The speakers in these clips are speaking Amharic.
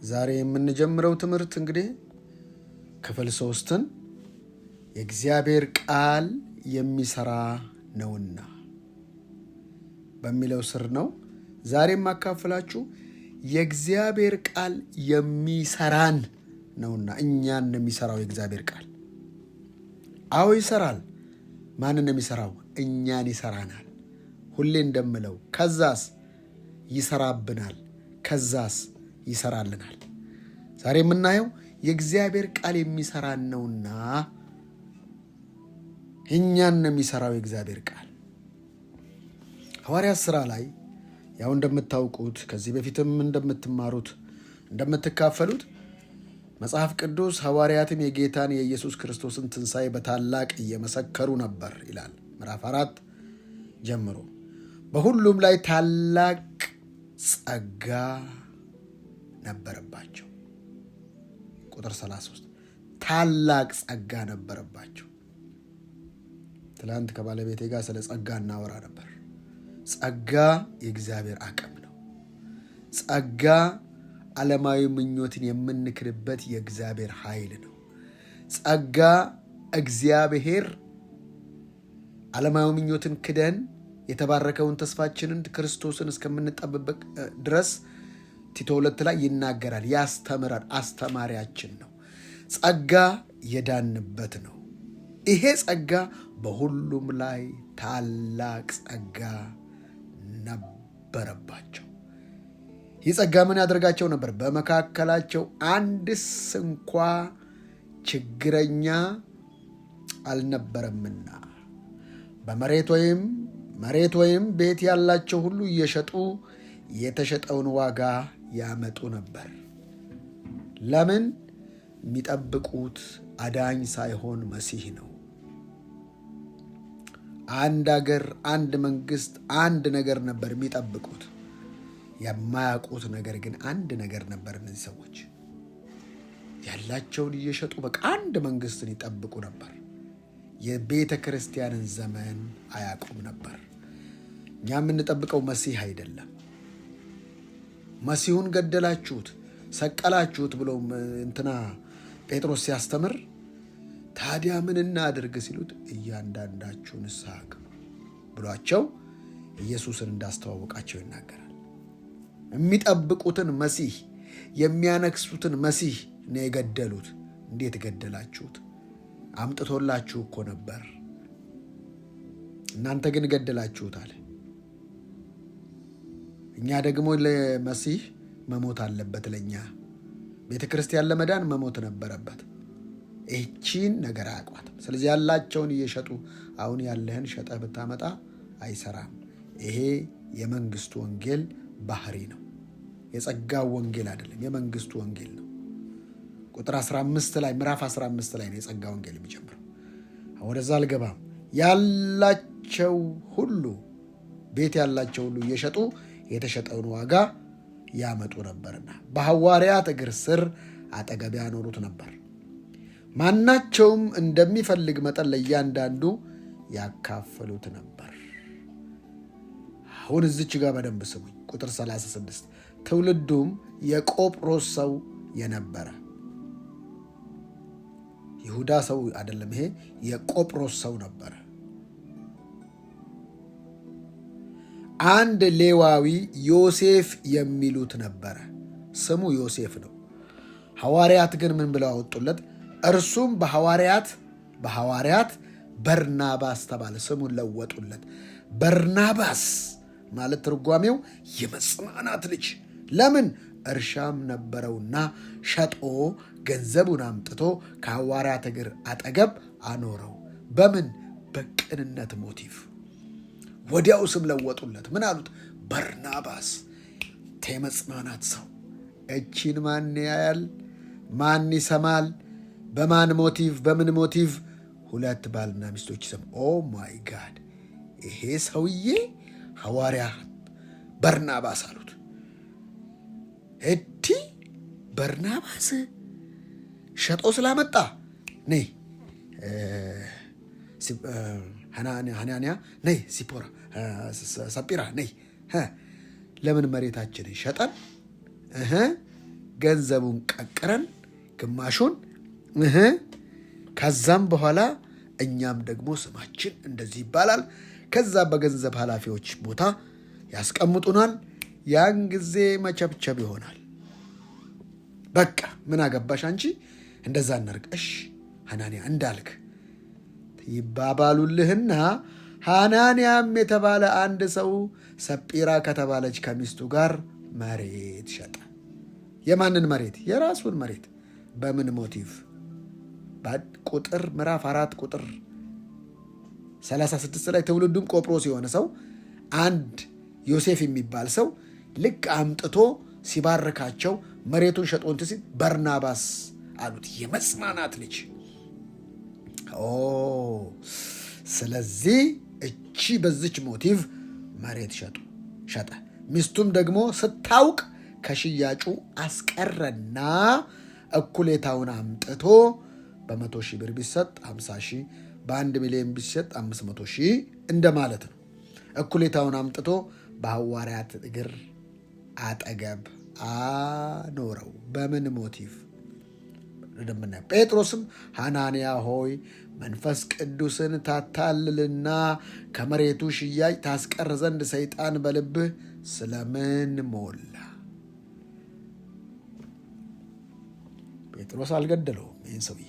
ዛሬ የምንጀምረው ትምህርት እንግዲህ ክፍል 3ን የእግዚአብሔር ቃል የሚሰራ ነውና በሚለው ስር ነው። ዛሬም አካፍላችሁ የእግዚአብሔር ቃል የሚሰራን ነውና እኛን የሚሰራው የእግዚአብሔር ቃል አዎ ይሰራል። ማንን የሚሰራው? እኛን ይሰራናል። ሁሌ እንደምለው ከዛስ ይሰራብናል፣ ከዛስ ይሰራልናል። ዛሬ የምናየው የእግዚአብሔር ቃል የሚሰራን ነውና እኛን የሚሰራው የእግዚአብሔር ቃል ሐዋርያት ሥራ ላይ ያው እንደምታውቁት ከዚህ በፊትም እንደምትማሩት እንደምትካፈሉት መጽሐፍ ቅዱስ ሐዋርያትም የጌታን የኢየሱስ ክርስቶስን ትንሣኤ በታላቅ እየመሰከሩ ነበር ይላል። ምዕራፍ 4 ጀምሮ በሁሉም ላይ ታላቅ ጸጋ ነበረባቸው። ቁጥር 33 ታላቅ ጸጋ ነበረባቸው። ትላንት ከባለቤቴ ጋር ስለ ጸጋ እናወራ ነበር። ጸጋ የእግዚአብሔር አቅም ነው። ጸጋ ዓለማዊ ምኞትን የምንክድበት የእግዚአብሔር ኃይል ነው። ጸጋ እግዚአብሔር ዓለማዊ ምኞትን ክደን የተባረከውን ተስፋችንን ክርስቶስን እስከምንጠብቅ ድረስ ቲቶ 2 ላይ ይናገራል፣ ያስተምራል። አስተማሪያችን ነው። ጸጋ የዳንበት ነው። ይሄ ጸጋ በሁሉም ላይ ታላቅ ጸጋ ነበረባቸው። ይህ ጸጋ ምን ያደርጋቸው ነበር? በመካከላቸው አንድስ እንኳ ችግረኛ አልነበረምና መሬት ወይም ቤት ያላቸው ሁሉ እየሸጡ የተሸጠውን ዋጋ ያመጡ ነበር። ለምን? የሚጠብቁት አዳኝ ሳይሆን መሲህ ነው። አንድ አገር፣ አንድ መንግስት፣ አንድ ነገር ነበር የሚጠብቁት። የማያውቁት ነገር ግን አንድ ነገር ነበር። እነዚህ ሰዎች ያላቸውን እየሸጡ በቃ አንድ መንግስትን ይጠብቁ ነበር። የቤተ ክርስቲያንን ዘመን አያውቁም ነበር። እኛ የምንጠብቀው መሲህ አይደለም። መሲሁን ገደላችሁት፣ ሰቀላችሁት ብሎ ጴጥሮስ ሲያስተምር ታዲያ ምን እናድርግ ሲሉት እያንዳንዳችሁ ንስሐ ግቡ ብሏቸው ኢየሱስን እንዳስተዋወቃቸው ይናገራል። የሚጠብቁትን መሲህ፣ የሚያነክሱትን መሲህ ነው የገደሉት። እንዴት ገደላችሁት? አምጥቶላችሁ እኮ ነበር፣ እናንተ ግን ገደላችሁታል። እኛ ደግሞ ለመሲህ መሞት አለበት። ለእኛ ቤተ ክርስቲያን ለመዳን መሞት ነበረበት። ይህቺን ነገር አያውቋትም። ስለዚህ ያላቸውን እየሸጡ አሁን ያለህን ሸጠህ ብታመጣ አይሰራም። ይሄ የመንግስቱ ወንጌል ባህሪ ነው። የጸጋው ወንጌል አይደለም፣ የመንግስቱ ወንጌል ነው። ቁጥር 15 ላይ ምዕራፍ 15 ላይ ነው የጸጋ ወንጌል የሚጀምረው። ወደዛ አልገባም። ያላቸው ሁሉ ቤት ያላቸው ሁሉ እየሸጡ የተሸጠውን ዋጋ ያመጡ ነበርና በሐዋርያት እግር ስር አጠገብ ያኖሩት ነበር። ማናቸውም እንደሚፈልግ መጠን ለእያንዳንዱ ያካፈሉት ነበር። አሁን እዚች ጋር በደንብ ስሙኝ። ቁጥር 36 ትውልዱም የቆጵሮስ ሰው የነበረ ይሁዳ ሰው አይደለም፣ ይሄ የቆጵሮስ ሰው ነበረ። አንድ ሌዋዊ ዮሴፍ የሚሉት ነበረ። ስሙ ዮሴፍ ነው። ሐዋርያት ግን ምን ብለው አወጡለት? እርሱም በሐዋርያት በርናባስ ተባለ። ስሙን ለወጡለት። በርናባስ ማለት ትርጓሜው የመጽናናት ልጅ። ለምን? እርሻም ነበረውና ሸጦ ገንዘቡን አምጥቶ ከሐዋርያት እግር አጠገብ አኖረው። በምን? በቅንነት ሞቲቭ። ወዲያው ስም ለወጡለት። ምን አሉት? በርናባስ፣ የመጽናናት ሰው። እቺን ማን ያያል? ማን ይሰማል? በማን ሞቲቭ? በምን ሞቲቭ? ሁለት ባልና ሚስቶች ስም። ኦ ማይ ጋድ! ይሄ ሰውዬ ሐዋርያ በርናባስ አሉት። እዲ በርናባስ ሸጦ ስላመጣ ነይ ሐናንያ ነይ፣ ሰጲራ ነይ፣ ለምን መሬታችንን ሸጠን ገንዘቡን ቀቅረን ግማሹን ከዛም በኋላ እኛም ደግሞ ስማችን እንደዚህ ይባላል። ከዛ በገንዘብ ኃላፊዎች ቦታ ያስቀምጡናል። ያን ጊዜ መቸብቸብ ይሆናል። በቃ ምን አገባሽ አንቺ እንደዛ እናርቀሽ ሐናንያ እንዳልክ ይባባሉልህና ሐናንያም የተባለ አንድ ሰው ሰጲራ ከተባለች ከሚስቱ ጋር መሬት ሸጠ። የማንን መሬት? የራሱን መሬት። በምን ሞቲቭ? ምዕራፍ 4 ቁጥር 36 ላይ ትውልዱም ቆጵሮስ የሆነ ሰው አንድ ዮሴፍ የሚባል ሰው ልክ አምጥቶ ሲባርካቸው መሬቱን ሸጦ እንትን ሲል በርናባስ አሉት፣ የመጽናናት ልጅ። ስለዚህ እቺ በዚች ሞቲቭ መሬት ሸጠ። ሚስቱም ደግሞ ስታውቅ ከሽያጩ አስቀረና እኩሌታውን አምጥቶ በ100,000 ብር ቢሰጥ 50,000፣ በ1 ሚሊዮን ቢሰጥ 500,000 እንደማለት ነው። እኩሌታውን አምጥቶ በሐዋርያት እግር አጠገብ አኖረው። በምን ሞቲቭ? ጴጥሮስም ሐናንያ ሆይ መንፈስ ቅዱስን ታታልልና ከመሬቱ ሽያጭ ታስቀር ዘንድ ሰይጣን በልብህ ስለምን ሞላ? ጴጥሮስ አልገደለውም ይህን ሰውዬ።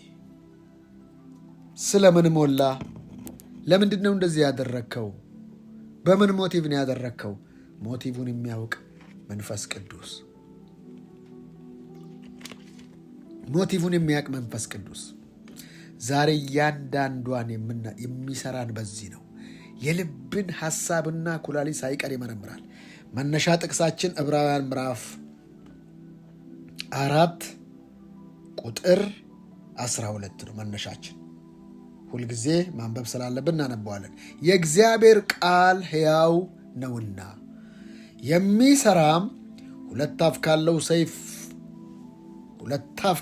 ስለምን ሞላ? ለምንድን ነው እንደዚህ ያደረግከው? በምን ሞቲቭ ነው ያደረግከው? ሞቲቭን የሚያውቅ መንፈስ ቅዱስ፣ ሞቲቭን የሚያውቅ መንፈስ ቅዱስ ዛሬ እያንዳንዷን የሚሰራን በዚህ ነው። የልብን ሐሳብና ኩላሊት ሳይቀር ይመረምራል። መነሻ ጥቅሳችን ዕብራውያን ምዕራፍ 4 ቁጥር 12 ነው መነሻችን። ሁልጊዜ ማንበብ ስላለብን እናነበዋለን። የእግዚአብሔር ቃል ሕያው ነውና የሚሰራም ሁለት አፍ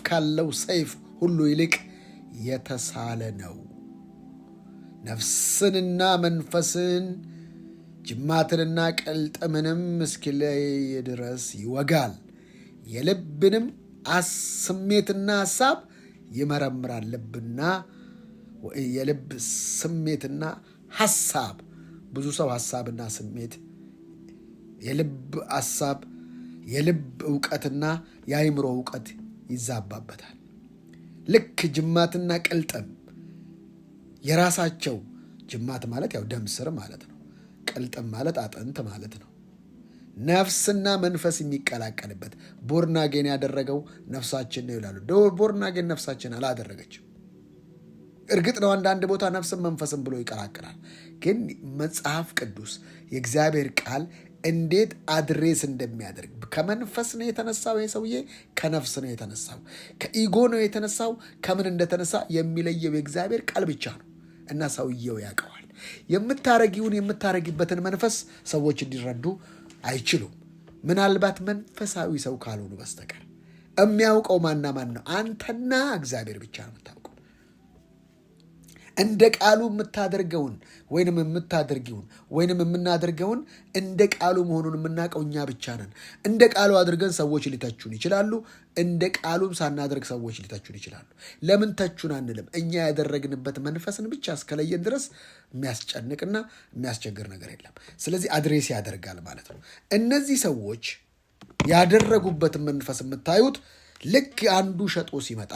ካለው ሰይፍ ሁሉ ይልቅ የተሳለ ነው፣ ነፍስንና መንፈስን ጅማትንና ቅልጥምንም እስኪለይ ድረስ ይወጋል፣ የልብንም ስሜትና ሐሳብ ይመረምራል። የልብ ስሜትና ሐሳብ፣ ብዙ ሰው ሐሳብና ስሜት፣ የልብ ሐሳብ፣ የልብ እውቀትና የአእምሮ እውቀት ይዛባበታል። ልክ ጅማትና ቅልጥም የራሳቸው፣ ጅማት ማለት ያው ደም ስር ማለት ነው። ቅልጥም ማለት አጥንት ማለት ነው። ነፍስና መንፈስ የሚቀላቀልበት ቦርናጌን ያደረገው ነፍሳችን ነው ይላሉ። ቦርናጌን ነፍሳችን አላደረገችም። እርግጥ ነው አንዳንድ ቦታ ነፍስን መንፈስን ብሎ ይቀላቅላል። ግን መጽሐፍ ቅዱስ የእግዚአብሔር ቃል እንዴት አድሬስ እንደሚያደርግ፣ ከመንፈስ ነው የተነሳው ይህ ሰውዬ፣ ከነፍስ ነው የተነሳው፣ ከኢጎ ነው የተነሳው፣ ከምን እንደተነሳ የሚለየው የእግዚአብሔር ቃል ብቻ ነው እና ሰውየው ያውቀዋል። የምታረጊበትን መንፈስ ሰዎች እንዲረዱ አይችሉም፣ ምናልባት መንፈሳዊ ሰው ካልሆኑ በስተቀር። የሚያውቀው ማን ነው? አንተና እግዚአብሔር ብቻ ነው የምታውቀው። እንደ ቃሉ የምታደርገውን ወይንም የምታደርጊውን ወይንም የምናደርገውን እንደ ቃሉ መሆኑን የምናውቀው እኛ ብቻ ነን። እንደ ቃሉ አድርገን ሰዎች ሊተቹን ይችላሉ። እንደ ቃሉም ሳናደርግ ሰዎች ሊተቹን ይችላሉ። ለምን ተቹን አንልም? እኛ ያደረግንበት መንፈስን ብቻ እስከለየን ድረስ የሚያስጨንቅና የሚያስቸግር ነገር የለም። ስለዚህ አድሬስ ያደርጋል ማለት ነው። እነዚህ ሰዎች ያደረጉበትን መንፈስ የምታዩት ልክ አንዱ ሸጦ ሲመጣ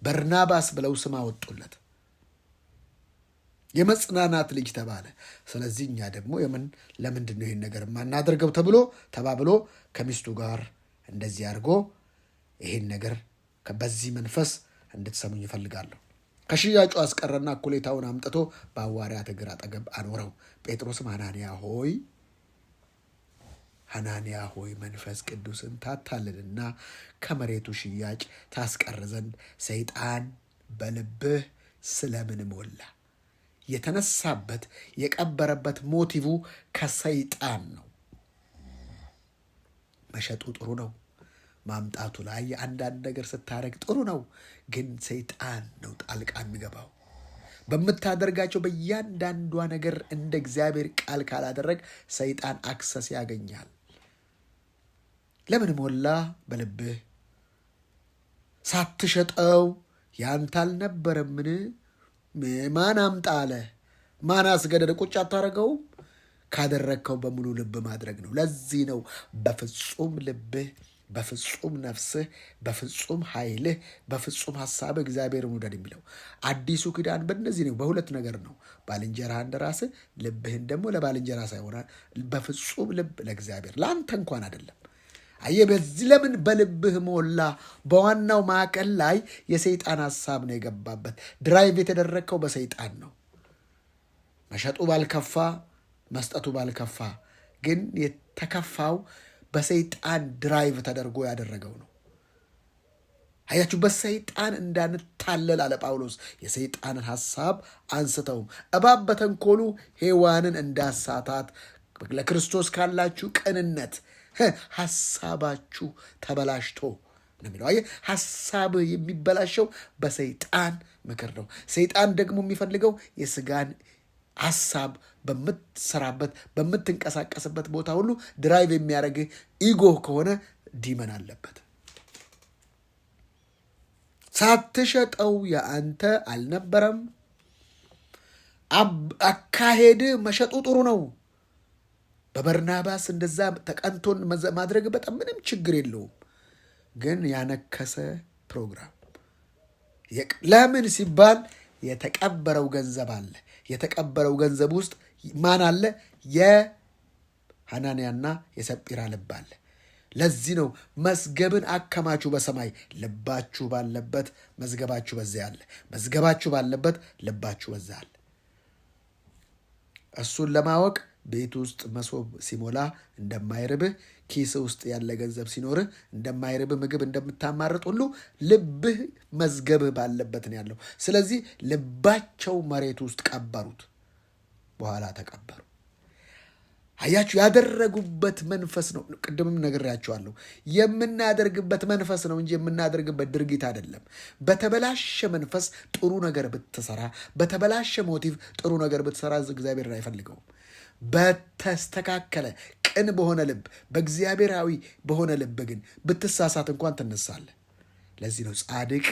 በርናባስ ብለው ስም አወጡለት። የመጽናናት ልጅ ተባለ። ስለዚህ እኛ ደግሞ ለምንድን ነው ይህን ነገር የማናደርገው ተባብሎ ከሚስቱ ጋር እንደዚህ አድርጎ ይህን ነገር በዚህ መንፈስ እንድትሰሙኝ ይፈልጋለሁ። ከሽያጩ አስቀረና እኩሌታውን አምጥቶ በሐዋርያት እግር አጠገብ አኖረው። ጴጥሮስም ሐናንያ ሆይ መንፈስ ቅዱስን ታታልልና ከመሬቱ ሽያጭ ታስቀር ዘንድ ሰይጣን በልብህ ስለምን ሞላ? የተነሳበት የቀበረበት ሞቲቭ ከሰይጣን ነው። መሸጡ ጥሩ ነው፣ ማምጣቱ ላይ አንዳንድ ነገር ስታደርግ ጥሩ ነው። ግን ሰይጣን ነው ጣልቃ የሚገባው። በምታደርጋቸው በእያንዳንዷ ነገር እንደ እግዚአብሔር ቃል ካላደረግ ሰይጣን አክሰስ ያገኛል። ለምን ሞላ በልብህ? ሳትሸጠው ያንተ አልነበረምን? ማን አምጣ አለ? ማን አስገደደ? ቁጭ አታረገውም? ካደረግከው በሙሉ ልብ ማድረግ ነው። ለዚህ ነው በፍጹም ልብህ፣ በፍጹም ነፍስህ፣ በፍጹም ኃይልህ፣ በፍጹም ሐሳብህ እግዚአብሔርን ውደድ የሚለው። አዲሱ ኪዳን በእነዚህ ነው፣ በሁለት ነገር ነው። ባልንጀራህ እንደ ራስህ፣ ልብህን ደግሞ ለባልንጀራ ሳይሆን በፍጹም ልብ ለእግዚአብሔር፣ ለአንተ እንኳን አይደለም። አየህ፣ በዚህ ለምን በልብህ ሞላ? በዋናው ማዕከል ላይ የሰይጣን ሐሳብ ነው የገባበት። ድራይቭ የተደረግከው በሰይጣን ነው። መሸጡ ባልከፋ፣ መስጠቱ ባልከፋ፣ ግን የተከፋው በሰይጣን ድራይቭ ተደርጎ ያደረገው ነው። አያችሁ፣ በሰይጣን እንዳንታለል አለ ጳውሎስ። የሰይጣንን ሐሳብ አንስተውም እባብ በተንኮሉ ሔዋንን እንዳሳታት ለክርስቶስ ካላችሁ ቅንነት ሐሳባችሁ ተበላሽቶ ነው የሚለው። አየህ፣ ሐሳብ የሚበላሸው በሰይጣን ምክር ነው። ሰይጣን ደግሞ የሚፈልገው የስጋን ሐሳብ በምትሰራበት በምትንቀሳቀስበት ቦታ ሁሉ ድራይቭ የሚያደርግህ ኢጎ ከሆነ ዲመን አለበት። ሳትሸጠው የአንተ አልነበረም። አካሄድ መሸጡ ጥሩ ነው። በበርናባስ እንደዛ ተቀንቶን ማድረግ በጣም ምንም ችግር የለውም። ግን ያነከሰ ፕሮግራም ለምን ሲባል የተቀበረው ገንዘብ አለ። የተቀበረው ገንዘብ ውስጥ ማን አለ? የሐናንያና የሰጲራ ልብ አለ። ለዚህ ነው መዝገብን አከማቹ በሰማይ፣ ልባችሁ ባለበት መዝገባችሁ በዚያ አለ። መዝገባችሁ ባለበት ልባችሁ በዚያ አለ። እሱን ለማወቅ ቤት ውስጥ መሶብ ሲሞላ እንደማይርብህ፣ ኪስ ውስጥ ያለ ገንዘብ ሲኖርህ እንደማይርብህ፣ ምግብ እንደምታማርጥ ሁሉ ልብህ መዝገብህ ባለበት ነው ያለው። ስለዚህ ልባቸው መሬት ውስጥ ቀበሩት፣ በኋላ ተቀበሩ። አያችሁ፣ ያደረጉበት መንፈስ ነው። ቅድምም ነግሬያቸዋለሁ። የምናደርግበት መንፈስ ነው እንጂ የምናደርግበት ድርጊት አይደለም። በተበላሸ መንፈስ ጥሩ ነገር ብትሰራ፣ በተበላሸ ሞቲቭ ጥሩ ነገር ብትሰራ እግዚአብሔር አይፈልገውም። በተስተካከለ ቅን በሆነ ልብ፣ በእግዚአብሔራዊ በሆነ ልብ ግን ብትሳሳት እንኳን ትነሳለህ። ለዚህ ነው ጻድቅ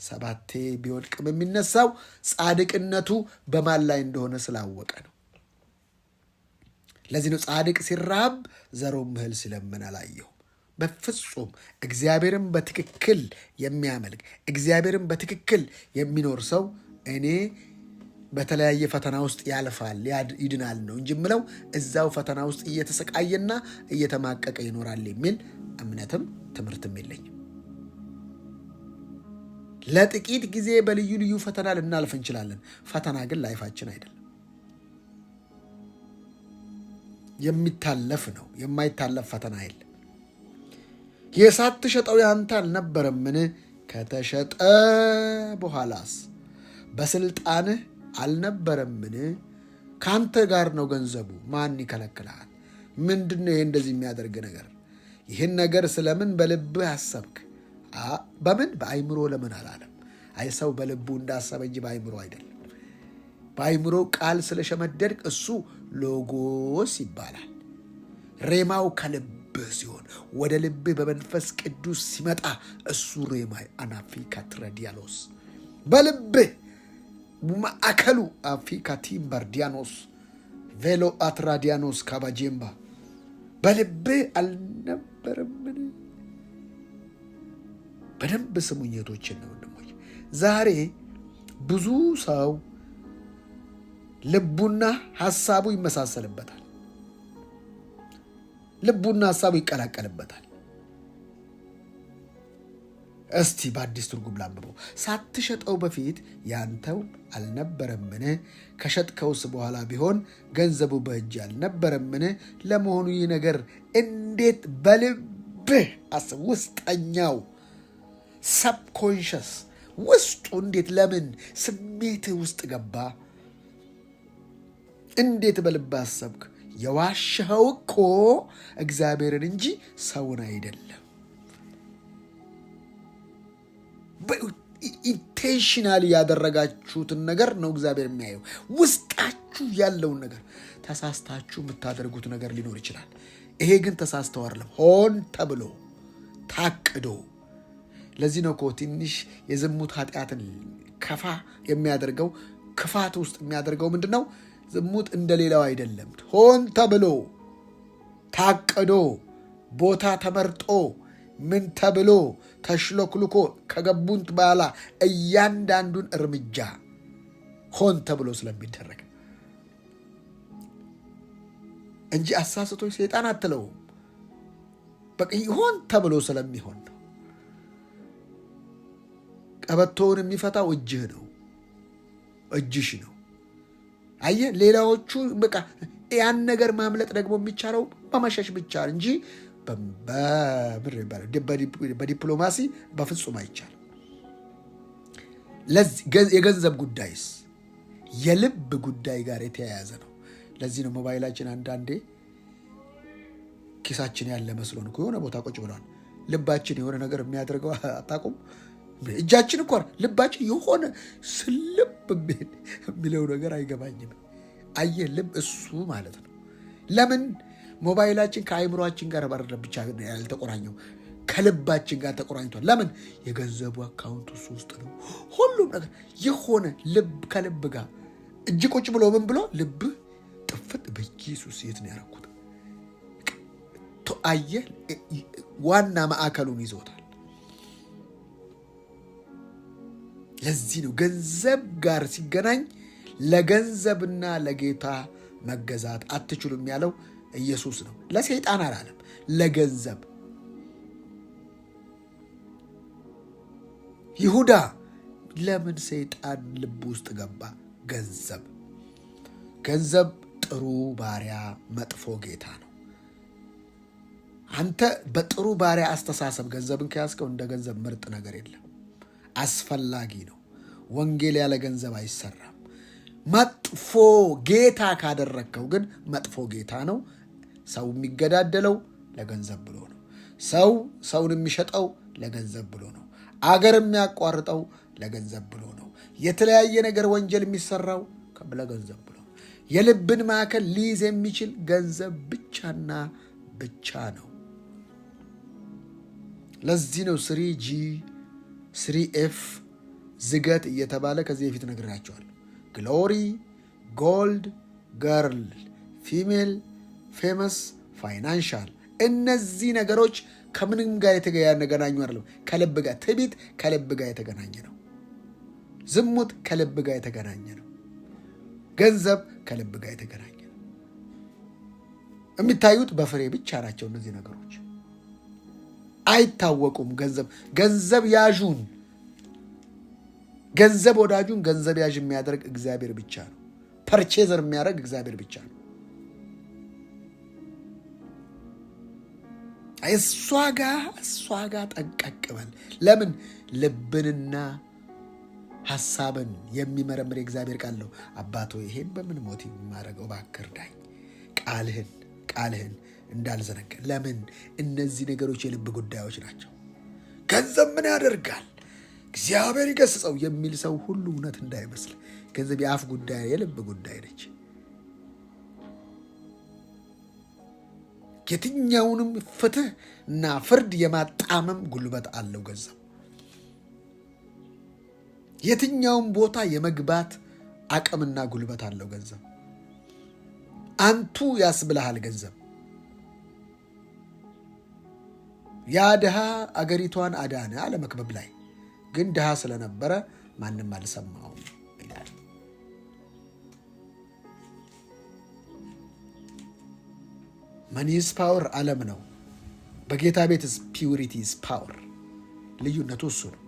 7 ቢወድቅም የሚነሳው ጻድቅነቱ በማን ላይ እንደሆነ ስላወቀ ነው። ለዚህ ነው ጻድቅ ሲራብ ዘሩም እህል ሲለምን አላየሁም። በፍጹም እግዚአብሔርን በትክክል የሚያመልክ እግዚአብሔርን በትክክል የሚኖር ሰው እኔ በተለያየ ፈተና ውስጥ ያልፋል ይድናል ነው እንጂ ምለው እዛው ፈተና ውስጥ እየተሰቃየና እየተማቀቀ ይኖራል የሚል እምነትም ትምህርትም የለኝም። ለጥቂት ጊዜ በልዩ ልዩ ፈተና ልናልፍ እንችላለን። ፈተና ግን ላይፋችን አይደለም። የሚታለፍ ነው። የማይታለፍ ፈተና የለም። የሳትሸጠው ያንተ አልነበረምን? ከተሸጠ በኋላስ በስልጣንህ አልነበረምን? ካንተ ጋር ነው ገንዘቡ። ማን ይከለክልሃል? ምንድነው ይሄ እንደዚህ የሚያደርግ ነገር? ይህን ነገር ስለምን በልብህ አሰብክ? በምን በአይምሮ ለምን አላለም? አይ ሰው በልቡ እንዳሰበ እንጂ በአይምሮ አይደለም። በአይምሮ ቃል ስለሸመደድክ እሱ ሎጎስ ይባላል። ሬማው ከልብህ ሲሆን ወደ ልብህ በመንፈስ ቅዱስ ሲመጣ እሱ ሬማ አናፊካ ትረዲያሎስ በልብህ ማዕከሉ አፊካ ቲምበርዲያኖስ ቬሎ አትራዲያኖስ ካባጄምባ በልብህ አልነበረምን? በደንብ ስሙኝቶችን ነው ወንድሞች። ዛሬ ብዙ ሰው ልቡና ሐሳቡ ይመሳሰልበታል። ልቡና ሐሳቡ ይቀላቀልበታል። እስቲ በአዲስ ትርጉም ላንብበው። ሳትሸጠው በፊት ያንተው አልነበረምን? ከሸጥከውስ በኋላ ቢሆን ገንዘቡ በእጅ አልነበረምን? ለመሆኑ ይህ ነገር እንዴት በልብህ አስብ፣ ውስጠኛው ሰብኮንሸስ ውስጡ እንዴት ለምን ስሜትህ ውስጥ ገባ? እንዴት በልብህ አሰብክ? የዋሸኸው እኮ እግዚአብሔርን እንጂ ሰውን አይደለም። ኢንቴንሽናሊ ያደረጋችሁትን ነገር ነው እግዚአብሔር የሚያየው። ውስጣችሁ ያለውን ነገር ተሳስታችሁ የምታደርጉት ነገር ሊኖር ይችላል። ይሄ ግን ተሳስተው አይደለም፣ ሆን ተብሎ ታቅዶ ለዚህ ነው እኮ ትንሽ የዝሙት ኃጢአትን ከፋ የሚያደርገው ክፋት ውስጥ የሚያደርገው ምንድን ነው? ዝሙት እንደሌላው አይደለም። ሆን ተብሎ ታቅዶ ቦታ ተመርጦ ምን ተብሎ ተሽሎክልኮ ከገቡት በኋላ እያንዳንዱን እርምጃ ሆን ተብሎ ስለሚደረግ እንጂ አሳስቶች ሰይጣን አትለውም። በቃ ሆን ተብሎ ስለሚሆን ነው። ቀበቶውን የሚፈታው እጅህ ነው፣ እጅሽ ነው። አየህ፣ ሌላዎቹ በቃ ያን ነገር ማምለጥ ደግሞ የሚቻለው በመሸሽ ብቻ እንጂ በዲፕሎማሲ በፍጹም አይቻልም። የገንዘብ ጉዳይስ የልብ ጉዳይ ጋር የተያያዘ ነው። ለዚህ ነው ሞባይላችን አንዳንዴ ኪሳችን ያለ መስሎን እኮ የሆነ ቦታ ቁጭ ብሏል። ልባችን የሆነ ነገር የሚያደርገው አታውቁም? እጃችን እኮ ልባችን የሆነ ስልብ የሚለው ነገር አይገባኝም። አየህ፣ ልብ እሱ ማለት ነው። ለምን ሞባይላችን ከአይምሯችን ጋር ባረደ ብቻ ያልተቆራኘው ከልባችን ጋር ተቆራኝቷል። ለምን? የገንዘቡ አካውንት እሱ ውስጥ ነው። ሁሉም ነገር የሆነ ልብ ከልብ ጋር እጅ ቁጭ ብሎ ምን ብሎ ልብህ ጥፍጥ በኢየሱስ የት ነው ያደረኩት? አየህ፣ ዋና ማዕከሉን ይዞታል። ለዚህ ነው ገንዘብ ጋር ሲገናኝ ለገንዘብና ለጌታ መገዛት አትችሉም ያለው ኢየሱስ ነው። ለሰይጣን አላለም፣ ለገንዘብ። ይሁዳ ለምን ሰይጣን ልብ ውስጥ ገባ? ገንዘብ ጥሩ ባሪያ መጥፎ ጌታ ነው። አንተ በጥሩ ባሪያ አስተሳሰብ ገንዘብን ከያዝከው እንደ ገንዘብ ምርጥ ነገር የለም። አስፈላጊ ነው። ወንጌል ያለ ገንዘብ አይሰራም። መጥፎ ጌታ ካደረግከው ግን መጥፎ ጌታ ነው። ሰው የሚገዳደለው ለገንዘብ ብሎ ነው። ሰውን የሚሸጠው ለገንዘብ ብሎ ነው። አገር የሚያቋርጠው ለገንዘብ ብሎ ነው። የተለያየ ነገር ወንጀል የሚሰራው ለገንዘብ ብሎ ነው። የልብን ማዕከል ሊይዝ የሚችል ገንዘብ ብቻና ብቻ ነው። ለዚህ ነው 3G 3F ዝገት እየተባለ ከዚህ በፊት ነግራቸዋል። ግሎሪ፣ ጎልድ፣ ገርል፣ ፊሜል፣ ፌመስ፣ ፋይናንሻል። እነዚህ ነገሮች ከምንም ጋር የተገናኙ አይደለም። ከልብ ጋር ትዕቢት ከልብ ጋር የተገናኘ ነው። ዝሙት ከልብ ጋር የተገናኘ ነው። ገንዘብ ከልብ ጋር የተገናኘ ነው። የሚታዩት በፍሬ ብቻ ናቸው። እነዚህ ነገሮች አይታወቁም። ገንዘብ ያዡን፣ ገንዘብ ወዳጁን ገንዘብ ያዥ የሚያደርግ እግዚአብሔር ብቻ ነው። ፐርቼዘር የሚያደርግ እግዚአብሔር ብቻ ነው። እሷ ጋር ጠንቀቅ በል። ለምን? ልብንና ሐሳብን የሚመረምር የእግዚአብሔር ቃል ነው። አባቶ ይሄን በምን ሞት የማደርገው እባክህ እርዳኝ፣ ቃልህን እንዳልዘነጋ። ለምን? እነዚህ ነገሮች የልብ ጉዳዮች ናቸው። ገንዘብ ምን ያደርጋል እግዚአብሔር ይገስጸው የሚል ሰው ሁሉ እውነት እንዳይመስል። ገንዘብ የአፍ ጉዳይ የልብ ጉዳይ ነች። የትኛውንም ፍትህ እና ፍርድ የማጣመም ጉልበት አለው ገንዘብ። የትኛውም ቦታ የመግባት አቅምና ጉልበት አለው ገንዘብ። አንቱ ያስብልሃል ገንዘብ። ያ ድሃ አገሪቷን አዳነ አለ መክብብ ላይ። ግን ድሃ ስለነበረ ማንም አልሰማውም ይላል። መኒስ ፓወር ዓለም ነው። በጌታ ቤት ፒውሪቲስ ፓወር። ልዩነቱ እሱ ነው።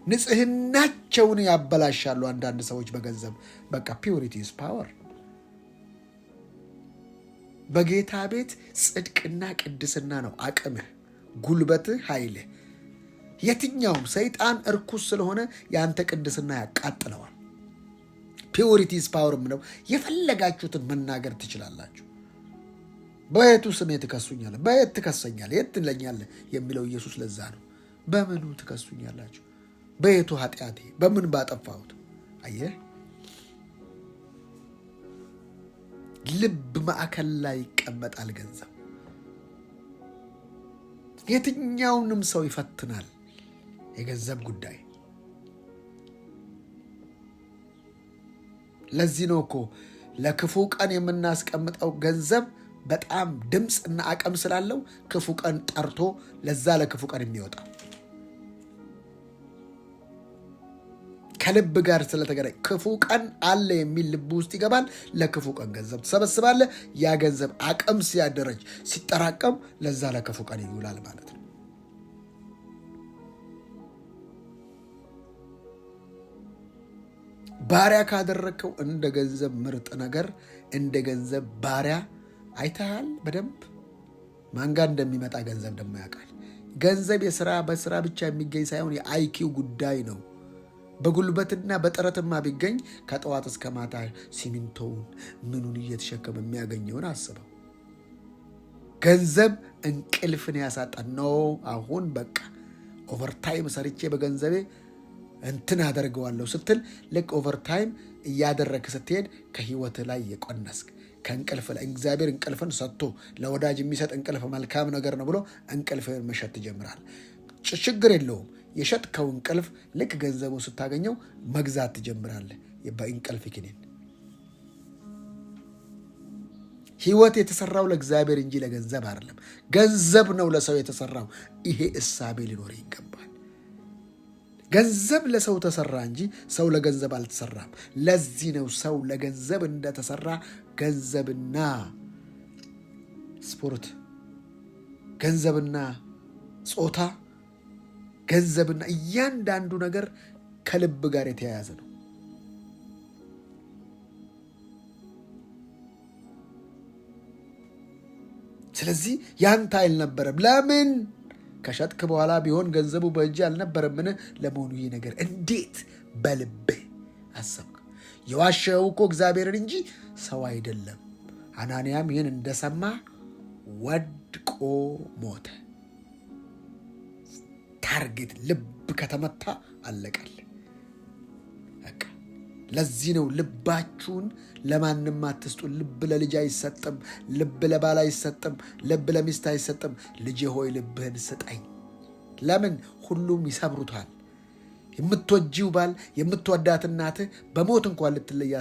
ንጽህናቸውን ያበላሻሉ አንዳንድ ሰዎች በገንዘብ። በቃ ፒውሪቲስ ፓወር። በጌታ ቤት ጽድቅና ቅድስና ነው አቅምህ፣ ጉልበትህ፣ ኃይልህ። የትኛውም ሰይጣን እርኩስ ስለሆነ የአንተ ቅድስና ያቃጥለዋል። ፒውሪቲስ ፓወር ነው። የፈለጋችሁትን መናገር ትችላላችሁ። በየቱ ስሜ ትከሱኛለህ? በየት ትከሰኛለህ? የት ትለኛለህ? የሚለው ኢየሱስ ለዛ ነው። በምኑ ትከሱኛላችሁ? በየቱ ኃጢአቴ? በምን ባጠፋሁት? አየህ፣ ልብ ማዕከል ላይ ይቀመጣል ገንዘብ። የትኛውንም ሰው ይፈትናል። የገንዘብ ጉዳይ። ለዚህ ነው እኮ ለክፉ ቀን የምናስቀምጠው ገንዘብ በጣም ድምፅና አቅም ስላለው ክፉ ቀን ጠርቶ ለዛ ለክፉ ቀን የሚወጣ ከልብ ጋር ስለተገናኘ ክፉ ቀን አለ የሚል ልብ ውስጥ ይገባል። ለክፉ ቀን ገንዘብ ትሰበስባለህ። ያ ገንዘብ አቅም ሲያደረጅ ሲጠራቀም ለዛ ለክፉ ቀን ይውላል ማለት ነው። ባሪያ ካደረግከው እንደ ገንዘብ ምርጥ ነገር እንደ ገንዘብ ባሪያ አይተሃል በደንብ ማን ጋር እንደሚመጣ ገንዘብ ደግሞ ያውቃል። ገንዘብ በስራ ብቻ የሚገኝ ሳይሆን የአይኪው ጉዳይ ነው። በጉልበትና በጥረትማ ቢገኝ ከጠዋት እስከ ማታ ሲሚንቶውን ምኑን እየተሸከመ የሚያገኘውን አስበው። ገንዘብ እንቅልፍን ያሳጣል ነው። አሁን በቃ ኦቨርታይም ሰርቼ በገንዘቤ እንትን አደርገዋለሁ ስትል ልክ ኦቨርታይም እያደረግ ስትሄድ ከህይወት ላይ የቆነስክ ከእንቅልፍ ላይ እግዚአብሔር እንቅልፍን ሰጥቶ ለወዳጅ የሚሰጥ እንቅልፍ መልካም ነገር ነው ብሎ እንቅልፍን መሸጥ ትጀምራል። ችግር የለውም። የሸጥከው እንቅልፍ ልክ ገንዘቡን ስታገኘው መግዛት ትጀምራለህ። በእንቅልፍ ኪኒን ህይወት የተሰራው ለእግዚአብሔር እንጂ ለገንዘብ አይደለም። ገንዘብ ነው ለሰው የተሰራው። ይሄ እሳቤ ሊኖር ይገባል። ገንዘብ ለሰው ተሰራ እንጂ ሰው ለገንዘብ አልተሰራም። ለዚህ ነው ሰው ለገንዘብ እንደተሰራ ገንዘብና ስፖርት፣ ገንዘብና ጾታ፣ ገንዘብና እያንዳንዱ ነገር ከልብ ጋር የተያያዘ ነው። ስለዚህ ያንተ አልነበረም። ለምን ከሸጥክ በኋላ ቢሆን ገንዘቡ በእጅ አልነበረምን? ለመሆኑ ይህ ነገር እንዴት በልብህ አሰብክ? የዋሸኸው እኮ እግዚአብሔርን እንጂ ሰው አይደለም። ሐናንያም ይህን እንደሰማ ወድቆ ሞተ። ታርጌት ልብ ከተመታ አለቀል። ለዚህ ነው ልባችሁን ለማንም አትስጡ። ልብ ለልጅ አይሰጥም፣ ልብ ለባል አይሰጥም፣ ልብ ለሚስት አይሰጥም። ልጄ ሆይ ልብህን ስጠኝ። ለምን? ሁሉም ይሰብሩታል። የምትወጂው ባል የምትወዳት እናትህ በሞት እንኳን ልትለያ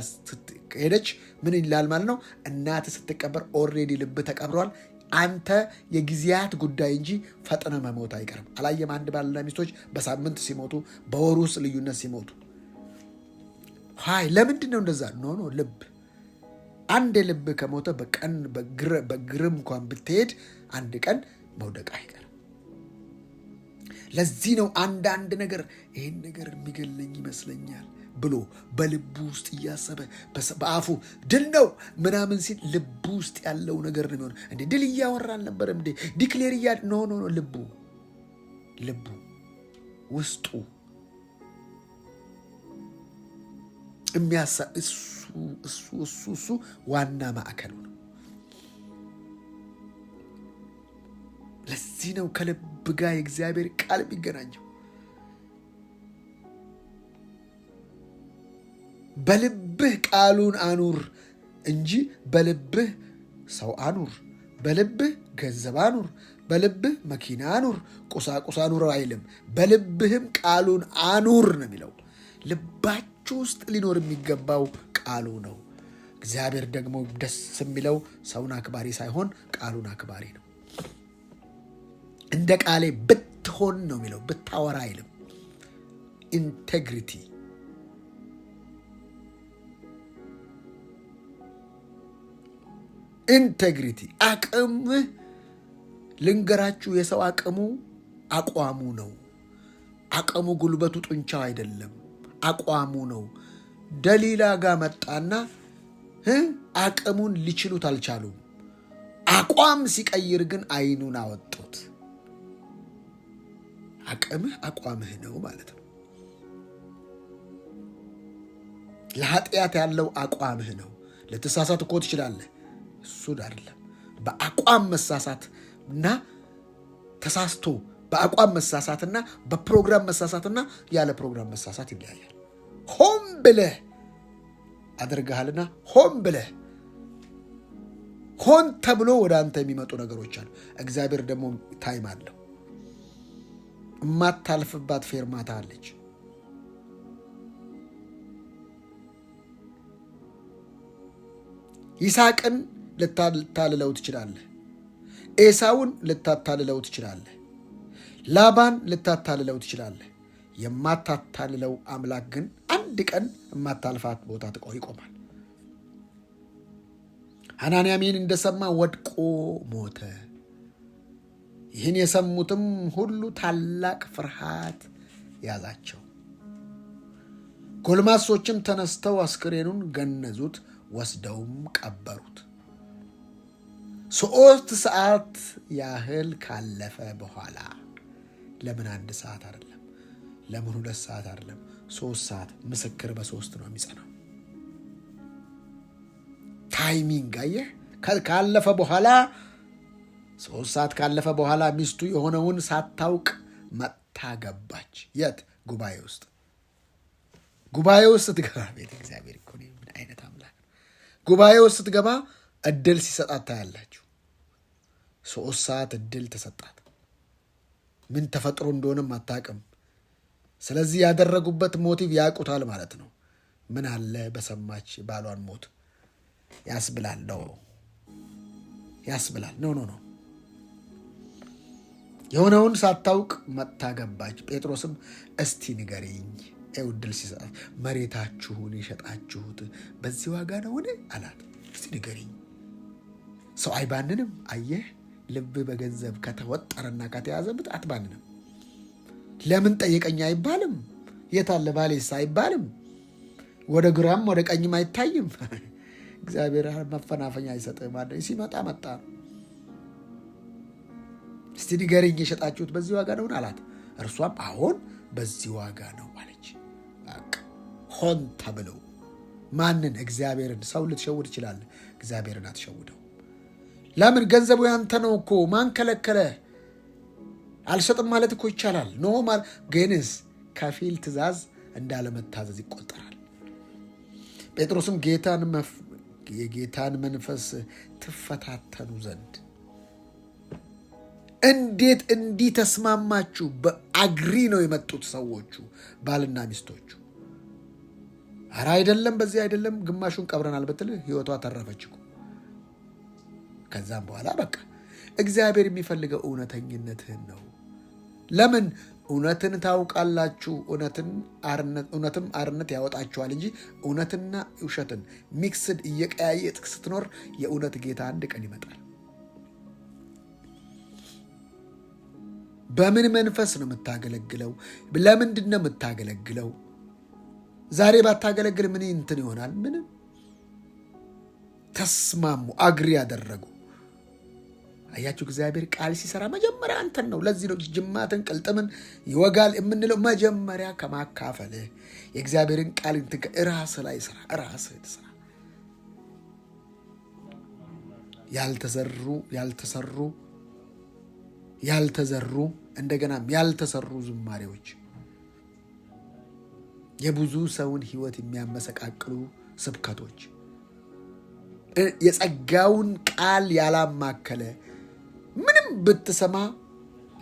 ሄደች ምን ይላል ማለት ነው? እናትህ ስትቀበር ኦልሬዲ ልብህ ተቀብሯል። አንተ የጊዜያት ጉዳይ እንጂ ፈጥነ መሞት አይቀርም። አላየም? አንድ ባልና ሚስቶች በሳምንት ሲሞቱ፣ በወር ውስጥ ልዩነት ሲሞቱ። ሃይ ለምንድን ነው እንደዛ? ኖ ልብ አንድ ልብ ከሞተ በቀን በግርም እንኳን ብትሄድ አንድ ቀን መውደቅ አይቀርም። ለዚህ ነው አንዳንድ ነገር ይህን ነገር የሚገለኝ ይመስለኛል ብሎ በልቡ ውስጥ እያሰበ በአፉ ድል ነው ምናምን ሲል ልቡ ውስጥ ያለው ነገር ነው የሚሆነው። እንዴ ድል እያወራ አልነበረም እንዴ? ዲክሌር ኖ ልቡ ውስጡ የሚያሳ እሱ ዋና ማዕከሉ ነው። ለዚህ ነው ከልብ ጋር የእግዚአብሔር ቃል የሚገናኘው። በልብህ ቃሉን አኑር እንጂ በልብህ ሰው አኑር፣ በልብህ ገንዘብ አኑር፣ በልብህ መኪና አኑር፣ ቁሳቁስ አኑር አይልም። በልብህም ቃሉን አኑር ነው የሚለው። ልባችሁ ውስጥ ሊኖር የሚገባው ቃሉ ነው። እግዚአብሔር ደግሞ ደስ የሚለው ሰውን አክባሪ ሳይሆን ቃሉን አክባሪ ነው። እንደ ቃሌ ብትሆን ነው የሚለው፣ ብታወራ አይልም። ኢንቴግሪቲ አቅምህ ልንገራችሁ፣ የሰው አቋሙ ነው። አቅሙ ጉልበቱ ጡንቻው አይደለም፣ አቋሙ ነው። ደሊላ ጋር መጣና አቅሙን ሊችሉት አልቻሉም። አቋም ሲቀይር ግን አይኑን አወጡት። አቋምህ ነው ማለት ነው። ለኃጢአት ያለው አቋምህ ነው። ልትሳሳት እኮ ትችላለህ። እሱን አይደለም። በአቋም መሳሳትና ተሳስቶ በአቋም መሳሳትና በፕሮግራም መሳሳትና ያለ ፕሮግራም መሳሳት ይለያያል። ሆን ብለህ አድርገሃልና ሆን ተብሎ ወደ አንተ የሚመጡ ነገሮች አሉ። እግዚአብሔር ደግሞ ታይም አለው። የማታልፍባት ፌርማታ አለች። ይስሐቅን ልታታልለው ትችላለህ። ኤሳውን ልታታልለው ትችላለህ። ላባን ልታታልለው ትችላለህ። የማታታልለው አምላክ ግን አንድ ቀን የማታልፋት ቦታ ይቆማል። ሐናንያም እንደሰማ ወድቆ ሞተ። ይህን የሰሙትም ሁሉ ታላቅ ፍርሃት ያዛቸው። ጎልማሶችም ተነስተው አስክሬኑን ገነዙት፣ ወስደውም ቀበሩት። 3 ሰዓት ያህል ካለፈ በኋላ ለምን 1 ሰዓት አይደለም? ለምን 2 ሰዓት አይደለም? 3 ሰዓት። ምስክር በ3 ነው የሚጸናው። ታይሚንግ አየህ። ካለፈ በኋላ 3 ሰዓት ካለፈ በኋላ ሚስቱ የሆነውን ሳታውቅ መጥታ ገባች። የት? ጉባኤ ውስጥ። ጉባኤ ውስጥ ስትገባ ቤተ እግዚአብሔር እኮ ምን አይነት አምላክ ነው! ጉባኤ ውስጥ ስትገባ እድል ሲሰጣት ታያላችሁ። 3 ሰዓት እድል ተሰጣት። ምን ተፈጥሮ እንደሆነም አታውቅም። ስለዚህ ያደረጉበት ሞቲቭ ያውቁታል ማለት ነው። ምን አለ በሰማች ባሏን ሞት ያስብላል። ነው ያስብላል። ኖ የሆነውን ሳታውቅ መጥታ ገባች። ጴጥሮስም እስቲ ንገሪኝ፣ እድል ሲሰጣት፣ መሬታችሁን የሸጣችሁት በዚህ ዋጋ ነውን አላት። እስቲ ንገሪኝ። ሰው አይባንንም። አየህ፣ ልብ በገንዘብ ከተወጠረና ከተያዘበት አትባንንም። ለምን ጠየቀኝ አይባልም። የታለ ባሌስ አይባልም። ወደ ግራም ወደ ቀኝም አይታይም። እግዚአብሔር መፈናፈኛ አይሰጥም። ሲመጣ መጣ። እስቲ ንገሪኝ፣ የሸጣችሁት በዚህ ዋጋ ነውን አላት። እርሷም አሁን በዚህ ዋጋ ነው አለች። ሆን ተብለው ማንን? እግዚአብሔርን። ሰው ልትሸውድ ይችላል፣ እግዚአብሔርን አትሸውደው። ለምን? ገንዘቡ ያንተ ነው እኮ። ማን ከለከለ? አልሰጥም ማለት እኮ ይቻላል። ኖ ግንስ ከፊል ትእዛዝ እንዳለመታዘዝ ይቆጠራል። ጴጥሮስም የጌታን መንፈስ ትፈታተኑ ዘንድ እንዴት እንዲህ ተስማማችሁ? በአግሪ ነው የመጡት ሰዎቹ፣ ባልና ሚስቶቹ። ኧረ አይደለም፣ በዚህ አይደለም፣ ግማሹን ቀብረናል ብትል ህይወቷ ተረፈች እኮ። ከዛም በኋላ በቃ እግዚአብሔር የሚፈልገው እውነተኝነትህን ነው። ለምን? እውነትን ታውቃላችሁ፣ እውነትም አርነት ያወጣችኋል እንጂ እውነትና ውሸትን ሚክስድ እየቀያየጥክ ስትኖር የእውነት ጌታ አንድ ቀን ይመጣል። በምን መንፈስ ነው የምታገለግለው? ለምንድን ነው የምታገለግለው? ዛሬ ባታገለግል ምን እንትን ይሆናል? ምንም። ተስማሙ፣ አግሪ ያደረጉ። አያችሁ፣ እግዚአብሔር ቃል ሲሰራ መጀመሪያ አንተን ነው። ለዚህ ነው ጅማትን ቅልጥምን ይወጋል የምንለው። መጀመሪያ ከማካፈልህ የእግዚአብሔርን ቃል ራስህ ላይ ስራ፣ ራስህ ስራ። ያልተዘሩ እንደገናም ያልተሰሩ ዝማሬዎች፣ የብዙ ሰውን ህይወት የሚያመሰቃቅሉ ስብከቶች፣ የጸጋውን ቃል ያላማከለ ምንም ብትሰማ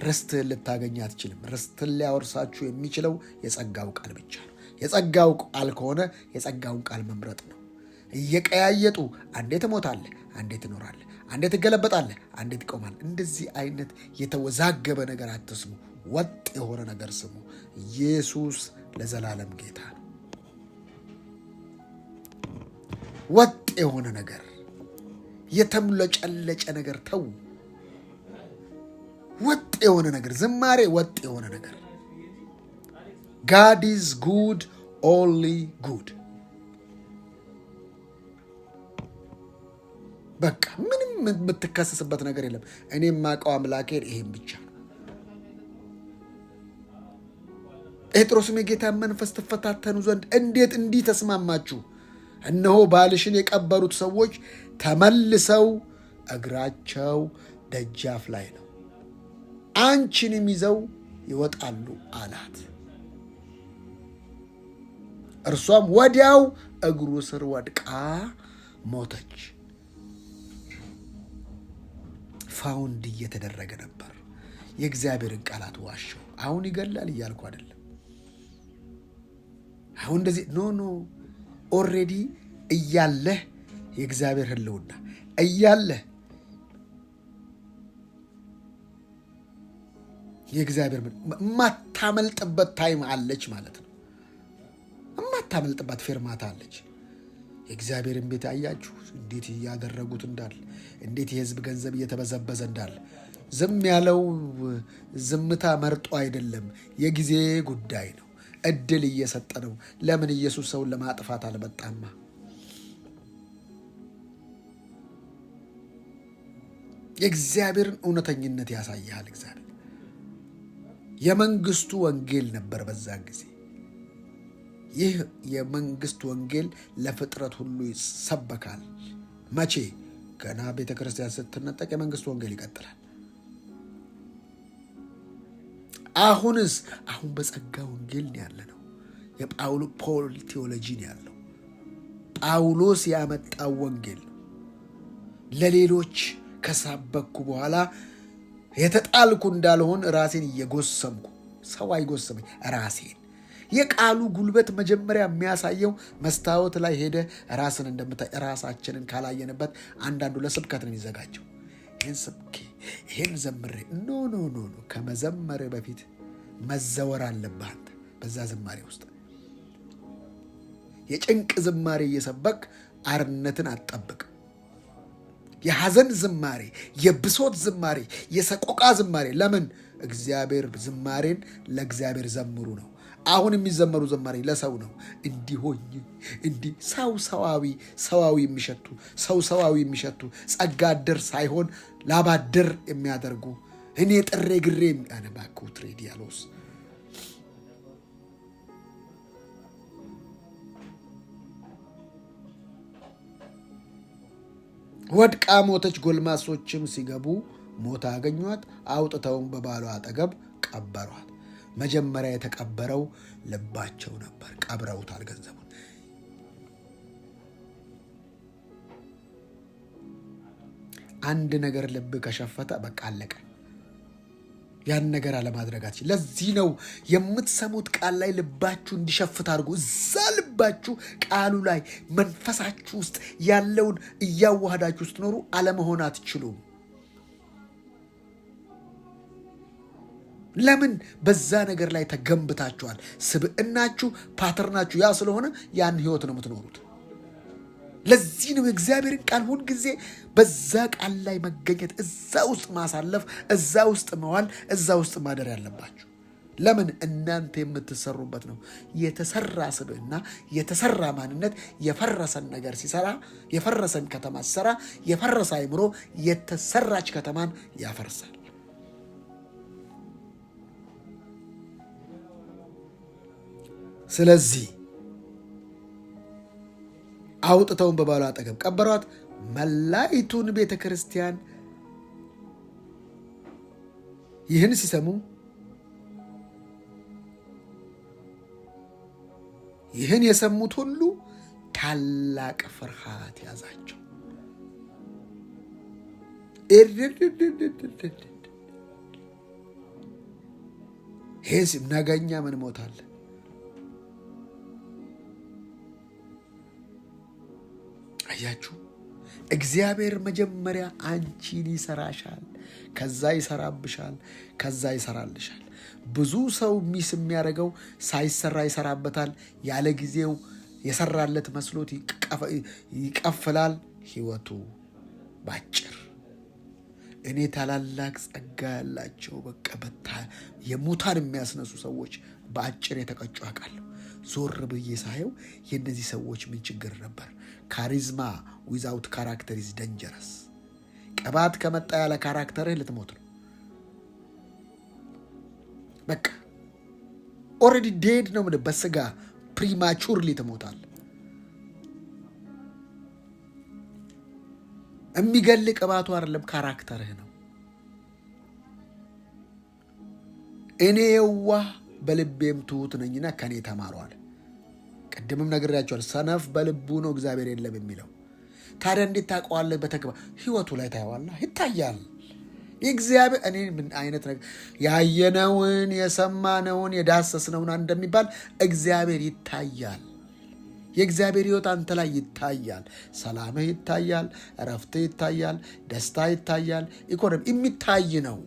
ርስትህን ልታገኝ አትችልም። ርስትህን ሊያወርሳችሁ የሚችለው የጸጋው ቃል ብቻ ነው። የጸጋው ቃል ከሆነ የጸጋውን ቃል መምረጥ ነው። እየቀያየጡ አንዴ ትሞታለህ፣ አንዴ ትኖራለህ፣ አንዴ ትገለበጣለህ፣ አንዴ ትቆማለህ። እንደዚህ አይነት የተወዛገበ ነገር አትስሙ። ወጥ የሆነ ነገር ስሙ። ኢየሱስ ለዘላለም ጌታ ነው። ወጥ የሆነ ነገር፣ የተምለጨለጨ ነገር ተው። ወጥ የሆነ ነገር፣ ዝማሬ ወጥ የሆነ ነገር። God is good, only good። በቃ ምንም የምትከሰስበት ነገር የለም። እኔ የማውቀው አምላኬን ይሄን ብቻ ነው። ጴጥሮስም የጌታን መንፈስ ትፈታተኑ ዘንድ እንዴት እንዲህ ተስማማችሁ? እነሆ ባልሽን የቀበሩት ሰዎች ተመልሰው እግራቸው ደጃፍ ላይ ነው፣ አንቺንም ይዘው ይወጣሉ አላት። እርሷም ወዲያው እግሩ ስር ወድቃ ሞተች። ፋውንድ እየተደረገ ነበር። የእግዚአብሔርን ቃላት ዋሸው። አሁን ይገላል እያልኩ አይደለም። አሁን እንደዚህ ኖ ኦልሬዲ እያለህ የእግዚአብሔር ህልውና እያለህ የእግዚአብሔር የማታመልጥበት ታይም አለች ማለት ነው። የማታመልጥበት ፌርማታ አለች። የእግዚአብሔርን ቤት አያችሁ እንዴት እያደረጉት እንዳለ፣ እንዴት የህዝብ ገንዘብ እየተበዘበዘ እንዳለ። ዝም ያለው ዝምታ መርጦ አይደለም፣ የጊዜ ጉዳይ ነው። እድል እየሰጠ ነው። ለምን ኢየሱስ ሰውን ለማጥፋት አልመጣማ? የእግዚአብሔርን እውነተኝነት ያሳያል። እግዚአብሔር የመንግስቱ ወንጌል ነበር በዛን ጊዜ። ይህ የመንግስት ወንጌል ለፍጥረት ሁሉ ይሰበካል። መቼ? ገና ቤተ ክርስቲያን ስትነጠቅ የመንግስት ወንጌል ይቀጥላል። አሁንስ አሁን በጸጋ ወንጌል ነው ያለነው። ፖል ቴዎሎጂ ነው ያለው። ጳውሎስ ያመጣው ወንጌል ነው። ለሌሎች ከሳበኩ በኋላ የተጣልኩ እንዳልሆን ራሴን እየጎሰምኩ፣ ሰው አይጎሰመኝ፣ ራሴን። የቃሉ ጉልበት መጀመሪያ የሚያሳየው መስታወት ላይ ሄደ ራስን እንደምታይ። ራሳችንን ካላየንበት አንዳንዱ ለስብከት ነው የሚዘጋጀው። ይህን ዘምሬ ኖ ከመዘመር በፊት መዘወር አለብህ አንተ በዛ ዝማሬ ውስጥ። የጭንቅ ዝማሬ እየሰበክ አርነትን አትጠብቅ። የሐዘን ዝማሬ፣ የብሶት ዝማሬ፣ የሰቆቃ ዝማሬ። ለምን? እግዚአብሔር ዝማሬን ለእግዚአብሔር ዘምሩ ነው። አሁን የሚዘመሩ ዝማሬ ለሰው ነው። እንዲሆኝ እንዲህ ሰዋዊ የሚሸቱ ጸጋ አደር ሳይሆን ላባደር የሚያደርጉ እኔ ጥሬ ግሬ የሚያነባኩ ትሬዲያሎስ ወድቃ ሞተች። ጎልማሶችም ሲገቡ ሞታ አገኟት፣ አውጥተውም በባሏ አጠገብ ቀበሯት። መጀመሪያ የተቀበረው ልባቸው ነበር። ቀብረውታል ገንዘቡን። አንድ ነገር ልብ ከሸፈተ በቃ አለቀ። ያን ነገር አለማድረጋችሁ። ለዚህ ነው የምትሰሙት ቃል ላይ ልባችሁ እንዲሸፍት አድርጉ። እዛ ልባችሁ ቃሉ ላይ መንፈሳችሁ ውስጥ ያለውን እያዋሃዳችሁ ስትኖሩ አለመሆን አትችሉም። ለምን? በዛ ነገር ላይ ተገንብታችኋል። ስብዕናችሁ፣ ፓተርናችሁ ያ ስለሆነ ያን ህይወት ነው የምትኖሩት። ለዚህ ነው የእግዚአብሔርን ቃል ሁል ጊዜ በዛ ቃል ላይ መገኘት፣ እዛ ውስጥ ማሳለፍ፣ እዛ ውስጥ መዋል፣ እዛ ውስጥ ማደር ያለባችሁ። ለምን? እናንተ የምትሰሩበት ነው። የተሰራ ስብዕና፣ የተሰራ ማንነት የፈረሰን ነገር ሲሰራ፣ የፈረሰን ከተማ ሲሰራ፣ የፈረሰ አእምሮ የተሰራች ከተማን ያፈርሳል። ስለዚህ አውጥተውን በባሏ አጠገብ ቀበሯት። መላይቱን ቤተ ክርስቲያን ይህን ሲሰሙ ይህን የሰሙት ሁሉ ታላቅ ፍርሃት ያዛቸው። ይህ ነገኛ ምን ሞታለን? አያችሁ፣ እግዚአብሔር መጀመሪያ አንቺን ይሰራሻል፣ ከዛ ይሰራብሻል፣ ከዛ ይሰራልሻል። ብዙ ሰው ሚስ የሚያደርገው ሳይሰራ ይሰራበታል። ያለ ጊዜው የሰራለት መስሎት ይቀፍላል። ህይወቱ ባጭር። እኔ ታላላቅ ጸጋ ያላቸው በቃ የሙታን የሚያስነሱ ሰዎች በአጭር የተቀጩ አውቃለሁ። ዞር ብዬ ሳየው የእነዚህ ሰዎች ምን ችግር ነበር? ካሪዝማ ዊዛውት ካራክተር ኢዝ ደንጀረስ። ቅባት ከመጣ ያለ ካራክተርህ ልትሞት ነው። በቃ ኦልሬዲ ዴድ ነው። በስጋ ፕሪማቹርሊ ትሞታል። የሚገል ቅባቱ አይደለም፣ ካራክተርህ ነው። እኔ የዋህ በልቤም ትሁት ነኝና ከኔ ተማሯል። ቅድምም ነግሬያቸዋል። ሰነፍ በልቡ ነው እግዚአብሔር የለም የሚለው። ታዲያ እንዴት ታውቀዋለህ? በተግባር ህይወቱ ላይ ታየዋለህ፣ ይታያል። እግዚአብሔር እኔ ምን አይነት ነገር ያየነውን የሰማነውን የዳሰስነውን እንደሚባል እግዚአብሔር ይታያል። የእግዚአብሔር ሕይወት አንተ ላይ ይታያል። ሰላምህ ይታያል፣ እረፍትህ ይታያል፣ ደስታ ይታያል። ኢኮኖሚ የሚታይ ነው።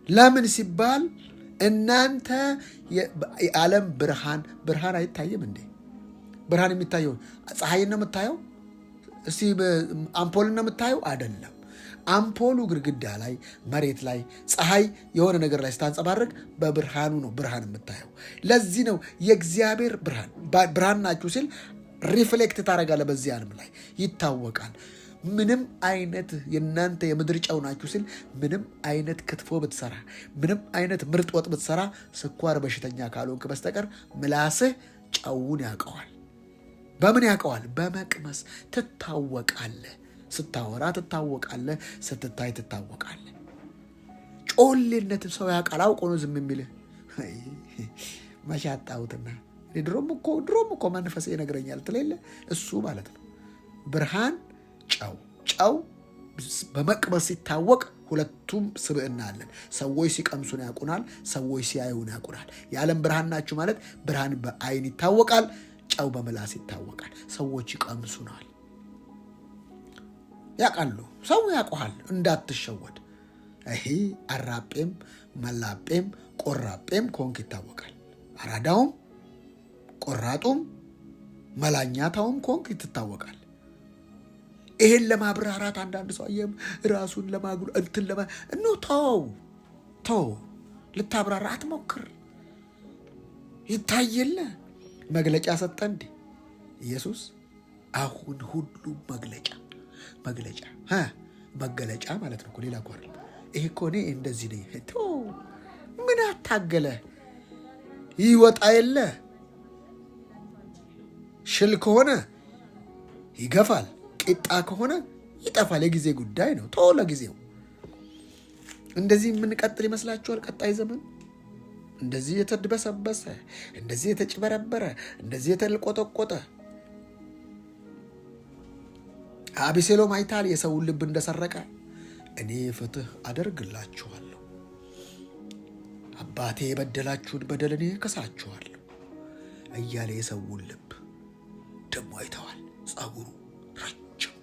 ለምን ሲባል እናንተ የዓለም ብርሃን አይታይም እንዴ? ብርሃን የሚታየው ፀሐይን ነው የምታየው? እስቲ አምፖልን ነው የምታየው? አይደለም። አምፖሉ ግድግዳ ላይ፣ መሬት ላይ፣ ፀሐይ የሆነ ነገር ላይ ስታንጸባርቅ በብርሃኑ ነው ብርሃን የምታየው። ለዚህ ነው የእግዚአብሔር ብርሃን ናችሁ ሲል ሪፍሌክት ታደርጋለህ፣ በዚህ ዓለም ላይ ይታወቃል። ምንም አይነት የእናንተ የምድር ጨው ናችሁ ሲል ምንም አይነት ክትፎ ብትሰራ፣ ምንም አይነት ምርጥ ወጥ ብትሰራ፣ ስኳር በሽተኛ ካልሆንክ በስተቀር ምላስህ ጨውን ያውቀዋል። በምን ያውቀዋል? በመቅመስ ትታወቃለህ። ስታወራ ትታወቃለህ፣ ስትታይ ትታወቃለህ። ጮሌነትም ሰው ያውቃል። አውቆ ነው ዝም የሚልህ። መሻጣሁትና ድሮም እኮ መንፈሴ ይነግረኛል ትሌለ እሱ ማለት ነው። ብርሃን ጨው በመቅመስ ሲታወቅ ሁለቱም ስብዕና አለን። ሰዎች ሲቀምሱን ያውቁናል፣ ሰዎች ሲያዩን ያውቁናል። የዓለም ብርሃን ናችሁ ማለት ብርሃን በአይን ይታወቃል፣ ጨው በምላስ ይታወቃል። ሰዎች ይቀምሱናል፣ ያውቃሉ። ሰው ያውቀዋል፣ እንዳትሸወድ። ይሄ አራጴም መላጴም ቆራጴም ኮንክ ይታወቃል። አራዳውም ቆራጡም መላኛታውም ኮንክ ትታወቃል። ይሄን ለማብራራት አንዳንድ ሰው አየም ራሱን ለማግሉ ተው ልታብራራ አትሞክር። ይታየለ መግለጫ ሰጠ እንዴ ኢየሱስ? አሁን ሁሉ መገለጫ ማለት ነው። ሌላ እኮ አይደለም። ይሄ እኮ እኔ እንደዚህ ነኝ። ምን አታገለ? ይወጣ የለ ሽል ከሆነ ይገፋል፣ ቂጣ ከሆነ ይጠፋል። የጊዜ ጉዳይ ነው። ለጊዜው እንደዚህ የምንቀጥል ይመስላችኋል? ቀጣይ ዘመን እንደዚህ የተድበሰበሰ፣ እንደዚህ የተጭበረበረ፣ እንደዚህ የተልቆጠቆጠ አቤሴሎም አይታል የሰውን ልብ እንደሰረቀ። እኔ ፍትህ አደርግላችኋለሁ፣ አባቴ የበደላችሁን በደል እኔ እከሳችኋለሁ እያለ የሰውን ልብ ደግሞ አይተዋል። ጸጉሩ ረጅም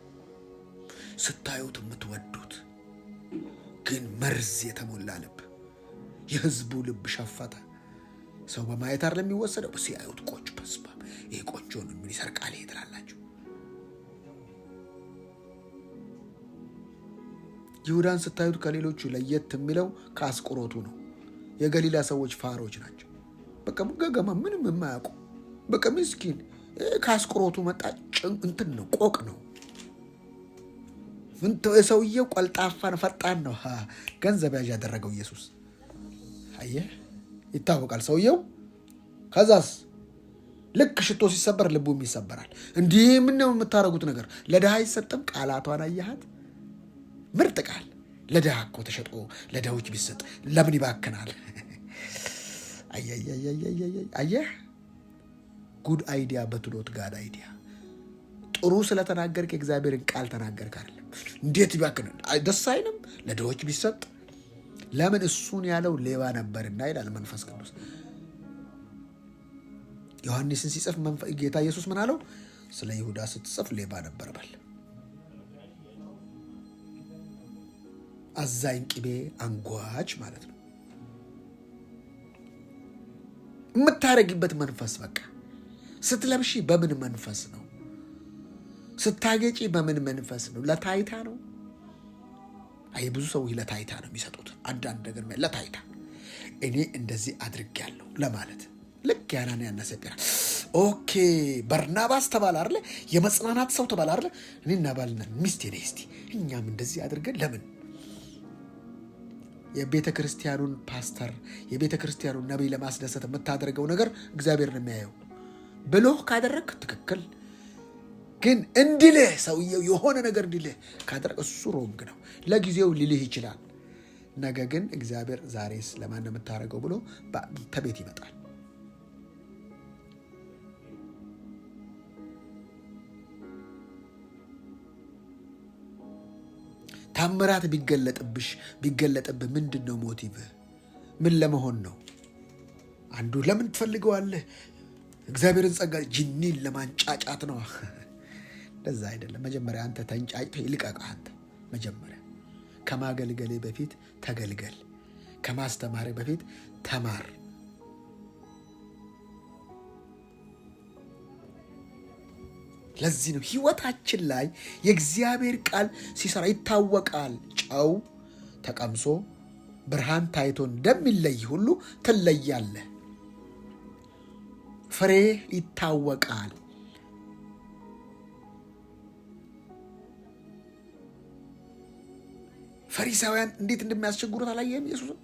ስታዩት የምትወዱት ግን መርዝ የተሞላ ልብ፣ የህዝቡ ልብ ሸፈተ። ሰው በማየት አይደለም የሚወሰደው፣ ሲያዩት ቆንጆ በስባ ይሄ ቆንጆ ነው ምን ይሰርቃል ይሄ ትላላችሁ። ይሁዳን ስታዩት ከሌሎቹ ለየት የሚለው ከአስቆሮቱ ነው። የገሊላ ሰዎች ፋሮች ናቸው። በቃ ገገማ ምንም የማያውቁ በቃ ምስኪን። ከአስቆሮቱ መጣ እንትን ነው፣ ቆቅ ነው። ሰውየው ቀልጣፋን ፈጣን ነው። ገንዘብ ያዥ ያደረገው ኢየሱስ አየህ፣ ይታወቃል ሰውየው። ከዛስ ልክ ሽቶ ሲሰበር ልቡም ይሰበራል። እንዲህ ምን ነው የምታረጉት ነገር? ለድሃ አይሰጥም? ቃላቷን አየሃት? ምርጥ ቃል። ለድሃ እኮ ተሸጦ ለድሆች ቢሰጥ ለምን ይባክናል? አየህ፣ ጉድ አይዲያ በትሎት ጋድ አይዲያ። ጥሩ ስለተናገርክ የእግዚአብሔርን ቃል ተናገርክ አይደለም። እንዴት ይባክናል? ደስ አይልም? ለድሆች ቢሰጥ ለምን? እሱን ያለው ሌባ ነበርና ይላል መንፈስ ቅዱስ። ዮሐንስን ሲጽፍ ጌታ ኢየሱስ ምን አለው? ስለ ይሁዳ ስትጽፍ ሌባ ነበር በል። አዛኝ ቅቤ አንጓች ማለት ነው። የምታረጊበት መንፈስ በቃ ስትለብሺ በምን መንፈስ ነው? ስታገጪ በምን መንፈስ ነው? ለታይታ ነው? አይ ብዙ ሰዎች ለታይታ ነው የሚሰጡት። አንዳንድ ነገር ለታይታ እኔ እንደዚህ አድርጌያለሁ ለማለት ልክ ያናንያና ሰጲራ ኦኬ በርናባስ ተባለ አይደለ? የመጽናናት ሰው ተባለ አይደለ? እኔና ባልና ሚስቴ ነኝ እስቲ እኛም እንደዚህ አድርገን ለምን የቤተ ክርስቲያኑን ፓስተር የቤተ ክርስቲያኑን ነቢይ ለማስደሰት የምታደርገው ነገር እግዚአብሔር ነው የሚያየው። ብሎህ ካደረግ ትክክል፣ ግን እንዲልህ ሰውየው የሆነ ነገር እንዲልህ ካደረግ እሱ ሮንግ ነው። ለጊዜው ሊልህ ይችላል። ነገ ግን እግዚአብሔር ዛሬስ ለማን የምታደርገው ብሎ በአንተ ቤት ይመጣል። ታምራት ቢገለጥብህ ምንድን ነው ሞቲቭህ? ምን ለመሆን ነው? አንዱ ለምን ትፈልገዋለህ? እግዚአብሔርን ጸጋ ጅኒን ለማንጫጫት ነው። ለዛ አይደለም። መጀመሪያ አንተ ተንጫጭተህ ይልቀቅህ። አንተ መጀመሪያ ከማገልገሌ በፊት ተገልገል፣ ከማስተማር በፊት ተማር። ለዚህ ነው ህይወታችን ላይ የእግዚአብሔር ቃል ሲሰራ ይታወቃል። ጨው ተቀምሶ ብርሃን ታይቶ እንደሚለይ ሁሉ ትለያለህ። ፍሬ ይታወቃል። ፈሪሳውያን እንዴት እንደሚያስቸግሩት አላየህም? ኢየሱስን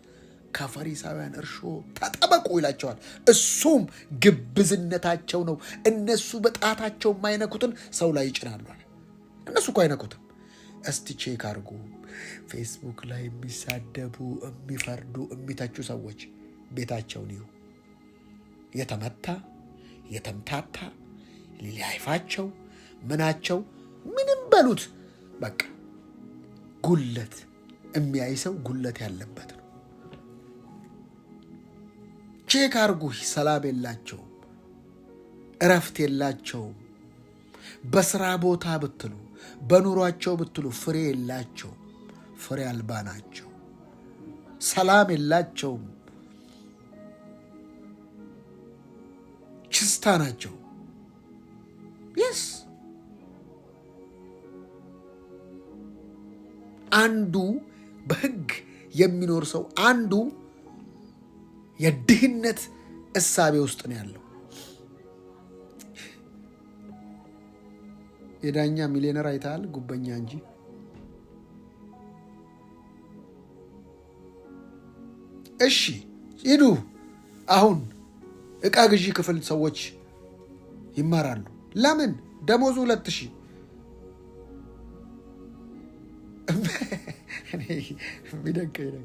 ከፈሪሳውያን እርሾ ተጠበቁ ይላቸዋል። እሱም ግብዝነታቸው ነው። እነሱ በጣታቸው የማይነኩትን ሰው ላይ ይጭናሉ። እነሱ እኮ አይነኩትም። እስቲ ቼክ አድርጉ። ፌስቡክ ላይ የሚሳደቡ፣ የሚፈርዱ፣ የሚተቹ ሰዎች ቤታቸውን ይሁ የተመታ የተምታታ ሊያይፋቸው ምናቸው ምንም በሉት በቃ ጉለት የሚያይ ሰው ጉለት ያለበት ነው። ቼክ አርጉ። ሰላም የላቸውም፣ እረፍት የላቸውም። በስራ ቦታ ብትሉ በኑሯቸው ብትሉ ፍሬ የላቸውም። ፍሬ አልባ ናቸው። ሰላም የላቸውም። ችስታ ናቸው። የስ አንዱ በህግ የሚኖር ሰው አንዱ የድህነት እሳቤ ውስጥ ነው ያለው። የዳኛ ሚሊዮነር አይተሃል? ጉበኛ እንጂ። እሺ ሂዱ። አሁን ዕቃ ግዢ ክፍል ሰዎች ይማራሉ። ለምን? ደሞዙ 2000 የሚደንቀኝ ነገር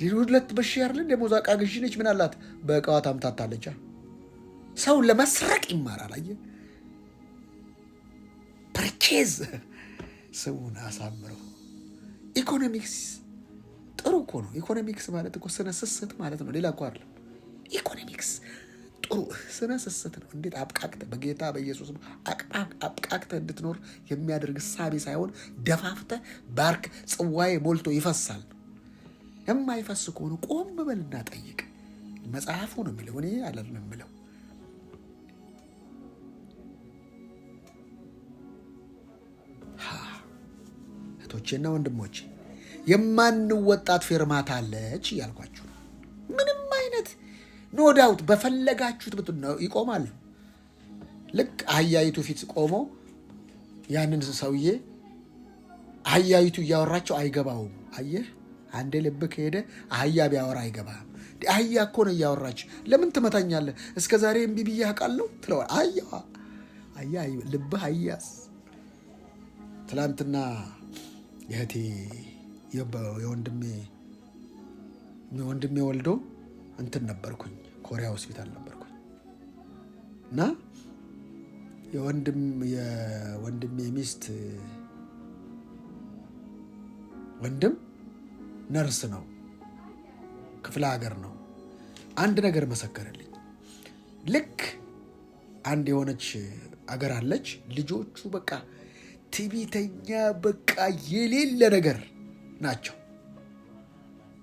2,000 አይደል ደሞዝ። ዕቃ ግዢ ነች። ምን አላት? በዕቃዋ ታምታታለች። ሰው ለመስረቅ ይማራል። አየህ፣ ፐርቼዝ ስሙን አሳምረው። ኢኮኖሚክስ ጥሩ እኮ ነው። ኢኮኖሚክስ ማለት እኮ ስነ ስስት ማለት ነው። ሌላ እኮ አይደለም። ኢኮኖሚክስ ጥሩ ስነ ስስት ነው። እንዴት አብቃቅተህ በጌታ በኢየሱስ አብቃቅተህ እንድትኖር የሚያደርግ ሳቢ ሳይሆን ደፋፍተህ ባርክ፣ ጽዋዬ ሞልቶ ይፈሳል። የማይፈስ ከሆነ ቆም በልና ጠይቅ። መጽሐፉ ነው የሚለው፣ እኔ አይደለም የምለው። እህቶቼና ወንድሞቼ የማንወጣት ፌርማታ አለች እያልኳችሁ ነው። ምንም አይነት ኖ ዳውት በፈለጋችሁት ይቆማሉ። ልክ አህያይቱ ፊት ቆሞ ያንን ሰውዬ አህያይቱ እያወራቸው አይገባውም። አየህ፣ አንዴ ልብ ከሄደ አህያ ቢያወራ አይገባም። አህያ እኮ ነው እያወራች። ለምን ትመታኛለህ? እስከ ዛሬ እምቢ ብዬ አውቃለሁ ትለዋል። አህያ ልብህ አህያስ። ትላንትና የእህቴ የወንድሜ ወልዶ እንትን ነበርኩኝ፣ ኮሪያ ሆስፒታል ነበርኩኝ እና የወንድሜ ሚስት ወንድም ነርስ ነው፣ ክፍለ ሀገር ነው። አንድ ነገር መሰከረልኝ። ልክ አንድ የሆነች አገር አለች፣ ልጆቹ በቃ ትዕቢተኛ በቃ የሌለ ነገር ናቸው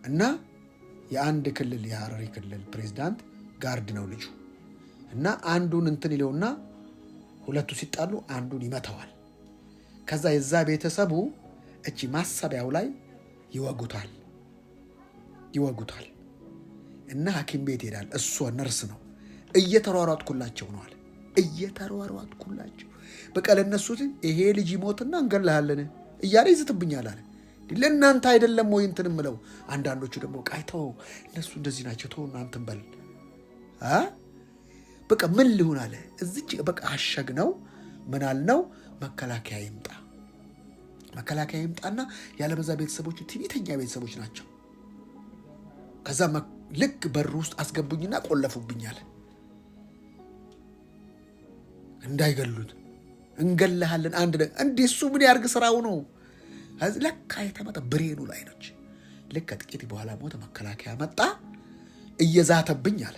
እና የአንድ ክልል የሐረሪ ክልል ፕሬዝዳንት ጋርድ ነው ልጁ እና አንዱን እንትን ይለውና ሁለቱ ሲጣሉ አንዱን ይመታዋል። ከዛ የዛ ቤተሰቡ እቺ ማሰቢያው ላይ ይወጉታል እና ሐኪም ቤት ይሄዳል። እሷ ነርስ ነው። እየተሯሯጥኩላቸው ነው አለ። እየተሯሯጥኩላቸው በቃ ለነሱ ይሄ ልጅ ይሞትና እንገላሃለን እያለ ይዝትብኛል አለ። ለእናንተ አይደለም ወይ እንትን እምለው? አንዳንዶቹ ደግሞ ቃይተው እነሱ እንደዚህ ናቸው ተው እናንተን በል በቃ ምን ልሁን አለ። እዚች በቃ አሸግ ነው ምናል ነው መከላከያ ይምጣና ያለበዛ ቤተሰቦቹ ትዕቢተኛ ቤተሰቦች ናቸው። ከዛ ልክ በር ውስጥ አስገቡኝና ቆለፉብኛል። እንዳይገሉት እንገላሃለን አንድ እንዴ እሱ ምን ያርግ? ስራው ነው። ለካ የተመታ ብሬኑ ላይ ነች። ልክ ከጥቂት በኋላ ሞተ። መከላከያ መጣ። እየዛተብኝ አለ፣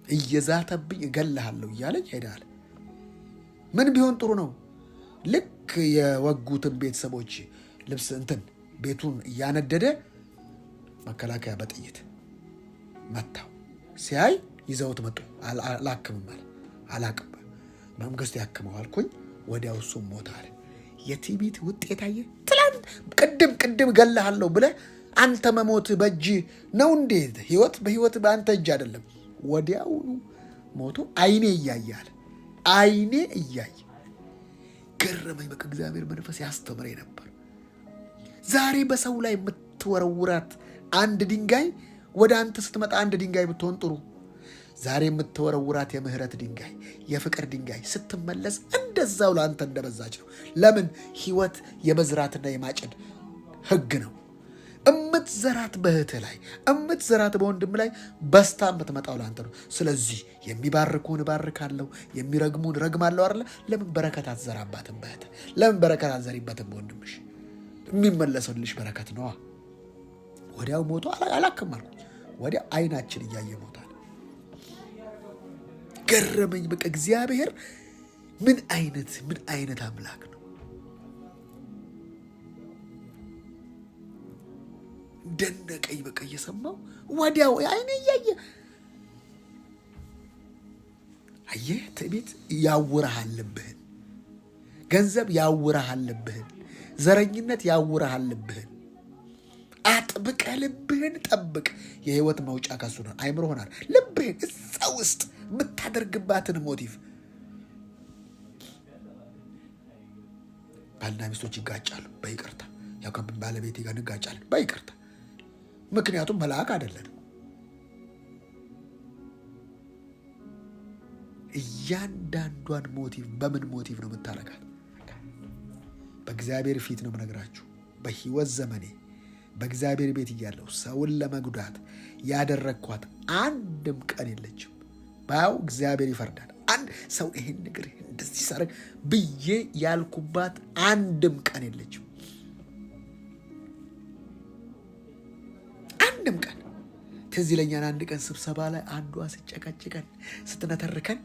እየዛተብኝ እገልሃለሁ እያለኝ ሄዳል። ምን ቢሆን ጥሩ ነው? ልክ የወጉትን ቤተሰቦች ልብስ ቤቱን እያነደደ መከላከያ በጥይት መታው። ሲያይ ይዘውት መጡ። አላክምም አለ። አላቅም መንግስት ያክመው አልኩኝ። ወዲያው እሱም ሞተ አለ። የትዕቢት ውጤት አየ። ትላንት ቅድም እገልሃለሁ ብለህ አንተ መሞት በእጅ ነው እንዴ? በህይወት በአንተ እጅ አይደለም። ወዲያውኑ ሞቶ አይኔ እያየ አለ። አይኔ እያየ ገረመኝ። በቃ እግዚአብሔር መንፈስ ያስተምረኝ ነበር። ዛሬ በሰው ላይ የምትወረውራት አንድ ድንጋይ ወደ አንተ ስትመጣ አንድ ድንጋይ ብትሆን ጥሩ። ዛሬ የምትወረውራት የምህረት ድንጋይ፣ የፍቅር ድንጋይ ስትመለስ እንደዛው ለአንተ እንደበዛች ነው። ለምን? ህይወት የመዝራትና የማጨድ ህግ ነው። እምትዘራት በእህትህ ላይ፣ እምትዘራት በወንድም ላይ በስታ የምትመጣው ለአንተ ነው። ስለዚህ የሚባርኩን እባርካለሁ፣ የሚረግሙን ረግማለሁ አይደለ? ለምን በረከት አትዘራባትም በእህትህ? ለምን በረከት አትዘሪበትም በወንድምሽ? የሚመለሰልሽ በረከት ነዋ። ወዲያው ሞቶ አላክም አልኩኝ። ወዲያው አይናችን እያየ ሞታል። ገረመኝ። በቃ እግዚአብሔር ምን አይነት አምላክ ነው! ደነቀኝ። በቃ እየሰማው ወዲያው አይኔ እያየ አየህ። ትዕቢት ያውረሃል ልብህን፣ ገንዘብ ያውረሃል ልብህን፣ ዘረኝነት ያውረሃል ልብህን። አጥብቀህ ልብህን ጠብቅ። የህይወት መውጫ ከሱ ነው። አይምሮ ሆናል። ልብህን እዛ ውስጥ የምታደርግባትን ሞቲቭ። ባልና ሚስቶች ይጋጫሉ በይቅርታ። ያው ከባለቤቴ ጋር እንጋጫለን በይቅርታ። ምክንያቱም መልአክ አይደለንም። እያንዳንዷን ሞቲቭ በምን ሞቲቭ ነው የምታረጋት? በእግዚአብሔር ፊት ነው የምነግራችሁ። በህይወት ዘመኔ በእግዚአብሔር ቤት እያለሁ ሰውን ለመጉዳት ያደረግኳት አንድም ቀን የለችም። ባው እግዚአብሔር ይፈርዳል። አንድ ሰው ይሄን ነገር እንደዚህ ሳረግ ብዬ ያልኩባት አንድም ቀን የለችም። አንድም ቀን ትዝ ይለኛል። አንድ ቀን ስብሰባ ላይ አንዷ ስጨቀጭቀን ስትነተርከን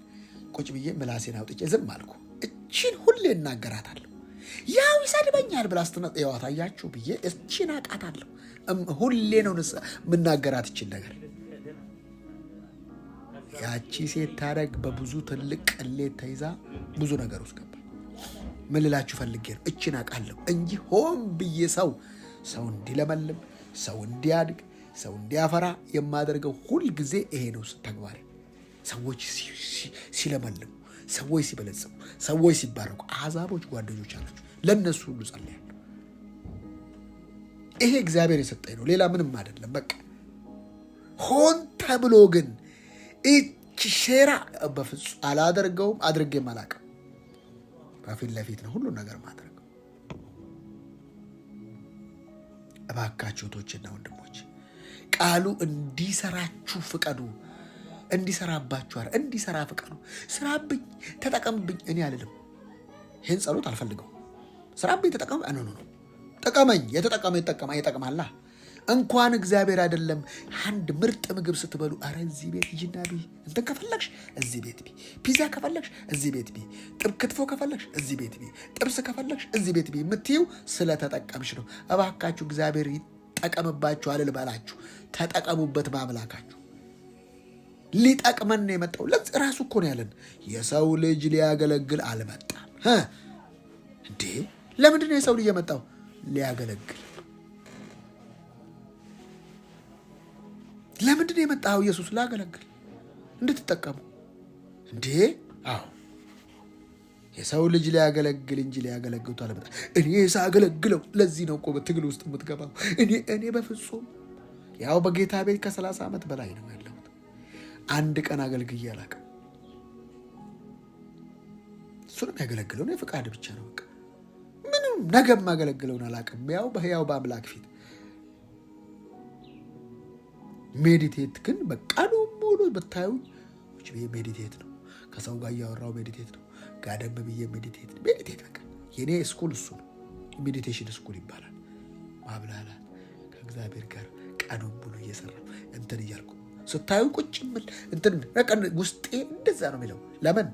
ቁጭ ብዬ ምላሴን አውጥቼ ዝም አልኩ። እቺን ሁሌ እናገራታለሁ። ያው ይሰድበኛል ብላ ስትነጥየዋ ታያችሁ ብዬ እቺን አቃታለሁ። ሁሌ ነው ምናገራት እቺን ነገር። ያቺ ሴት ታረግ በብዙ ትልቅ ቅሌት ተይዛ ብዙ ነገር ውስጥ ገባ። ምን ልላችሁ ፈልጌ ነው? እቺን አቃለሁ እንጂ ሆን ብዬ ሰው እንዲለመልም፣ ሰው እንዲያድግ፣ ሰው እንዲያፈራ የማደርገው ሁል ጊዜ ይሄ ነው ተግባሬ። ሰዎች ሲለመልሙ፣ ሰዎች ሲበለጽሙ፣ ሰዎች ሲባረኩ፣ አሕዛቦች ጓደኞች አላችሁ፣ ለነሱ ሁሉ ጸልያለሁ። ይሄ እግዚአብሔር የሰጠኝ ነው፣ ሌላ ምንም አይደለም። በቃ ሆን ተብሎ ግን እቺ ሼራ በፍጹም አላደርገውም፣ አድርጌም አላውቅም። በፊት ለፊት ነው ሁሉ ነገር ማድረግ። እባካችሁ እህቶችና ወንድሞች ቃሉ እንዲሰራችሁ ፍቀዱ። እንዲሰራባችሁ እንዲሰራ ፍቀዱ። ስራብኝ፣ ተጠቀምብኝ እኔ አልልም። ይህን ጸሎት አልፈልገው። ስራብኝ፣ ተጠቀም ነው ጠቀመኝ። የተጠቀመ ይጠቅማላ። እንኳን እግዚአብሔር አይደለም አንድ ምርጥ ምግብ ስትበሉ፣ አረ እዚህ ቤት ሂጂና ቢ፣ እንትን ከፈለግሽ እዚህ ቤት ቢ፣ ፒዛ ከፈለግሽ እዚህ ቤት ቢ፣ ክትፎ ከፈለግሽ እዚህ ቤት ቢ፣ ጥብስ ከፈለግሽ እዚህ ቤት ቢ የምትይው ስለተጠቀምሽ ነው። እባካችሁ እግዚአብሔር ይጠቀምባችሁ አልልበላችሁ፣ ተጠቀሙበት በአምላካችሁ። ሊጠቅመን ነው የመጣው። ለዚህ ራሱ እኮ ነው ያለን። የሰው ልጅ ሊያገለግል አልመጣም እንዴ? ለምንድን ነው የሰው ልጅ የመጣው? ሊያገለግል። ለምንድን ነው የመጣው ኢየሱስ? ላገለግል፣ እንድትጠቀሙ እንዴ? አዎ የሰው ልጅ ሊያገለግል እንጂ ሊያገለግሉት አልመጣም። እኔ ሳገለግለው። ለዚህ ነው እኮ በትግል ውስጥ የምትገባው። እኔ በፍጹም ያው በጌታ ቤት ከ30 ዓመት በላይ ነው ያለሁት። አንድ ቀን አገልግዬ አላውቅም። እሱንም ያገለግለው ነው የፍቃድ ብቻ ነው። በቃ ምንም ነገም አገለግለውን አላውቅም። ያው በሕያው በአምላክ ፊት ሜዲቴት ግን በቃሉ ሙሉ ብታዩ ሜዲቴት ነው። ከሰው ጋር እያወራው ሜዲቴት ነው። ጋደም ብዬ ሜዲቴት በቃ የኔ ስኩል እሱ ነው። ሜዲቴሽን ስኩል ይባላል። ማብላላት ከእግዚአብሔር ጋር ቀኑን ሙሉ እየሰራው እንትን እያልኩ ስታዩ ቁጭ ምን እንትን ረቀን ውስጤ እንደዛ ነው የሚለው። ለምን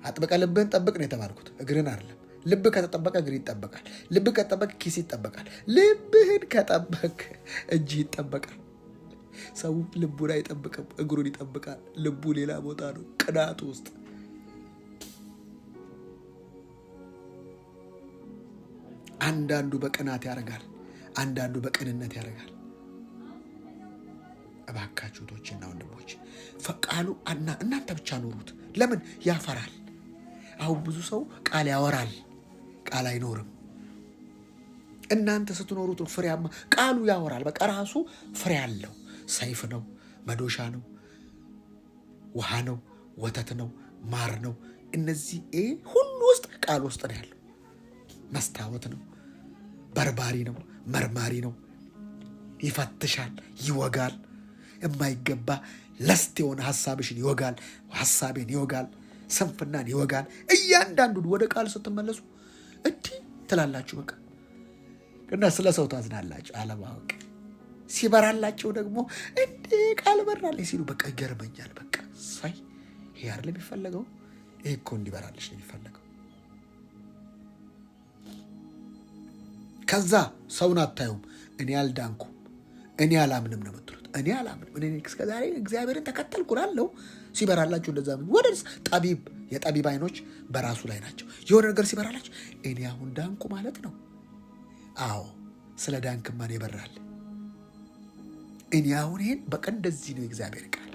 አጥበቀ ልብህን ጠብቅ ነው የተባልኩት፣ እግርን አይደለም። ልብ ከተጠበቀ እግር ይጠበቃል። ልብ ከተጠበቀ ኪስ ይጠበቃል። ልብህን ከጠበቅ እጅ ይጠበቃል። ሰው ልቡን አይጠብቅም፣ እግሩን ይጠብቃል። ልቡ ሌላ ቦታ ነው፣ ቅናት ውስጥ። አንዳንዱ በቅናት ያደርጋል፣ አንዳንዱ በቅንነት ያደርጋል። እባካችሁ እህቶችና ወንድሞች ፈቃሉ እናንተ ብቻ ኖሩት። ለምን ያፈራል? አሁን ብዙ ሰው ቃል ያወራል፣ ቃል አይኖርም። እናንተ ስትኖሩት ፍሬያማ ቃሉ ያወራል። በቃ ራሱ ፍሬ አለው። ሰይፍ ነው፣ መዶሻ ነው፣ ውሃ ነው፣ ወተት ነው፣ ማር ነው። እነዚህ ሁሉ ውስጥ ቃል ውስጥ ነው ያለው። መስታወት ነው፣ በርባሪ ነው፣ መርማሪ ነው። ይፈትሻል፣ ይወጋል። የማይገባ ለስት የሆነ ሐሳብሽን ይወጋል፣ ሐሳቤን ይወጋል፣ ስንፍናን ይወጋል። እያንዳንዱን ወደ ቃል ስትመለሱ እንዲህ ትላላችሁ። በቃ እና ስለ ሰው ታዝናላችሁ። አለማወቅ ሲበራላቸው ደግሞ እንዲህ ቃል በራልኝ ሲሉ በቃ ይገርመኛል። በቃ ሳይ ይሄ አይደለም የሚፈለገው፣ ይሄ እኮ እንዲበራልሽ ነው የሚፈለገው። ከዛ ሰውን አታዩም። እኔ አልዳንኩም፣ እኔ አላምንም ነው የምትሉት። እኔ አላምንም፣ እኔ እስከዛሬ እግዚአብሔርን ተከተልኩ እላለሁ። ሲበራላችሁ እንደዛ ወደ ጠቢብ የጠቢብ አይኖች በራሱ ላይ ናቸው። የሆነ ነገር ሲበራላችሁ እኔ አሁን ዳንኩ ማለት ነው። አዎ ስለ ዳንክማ ነው ይበራል። እኔ አሁን ይሄን በቃ እንደዚህ ነው የእግዚአብሔር ቃል።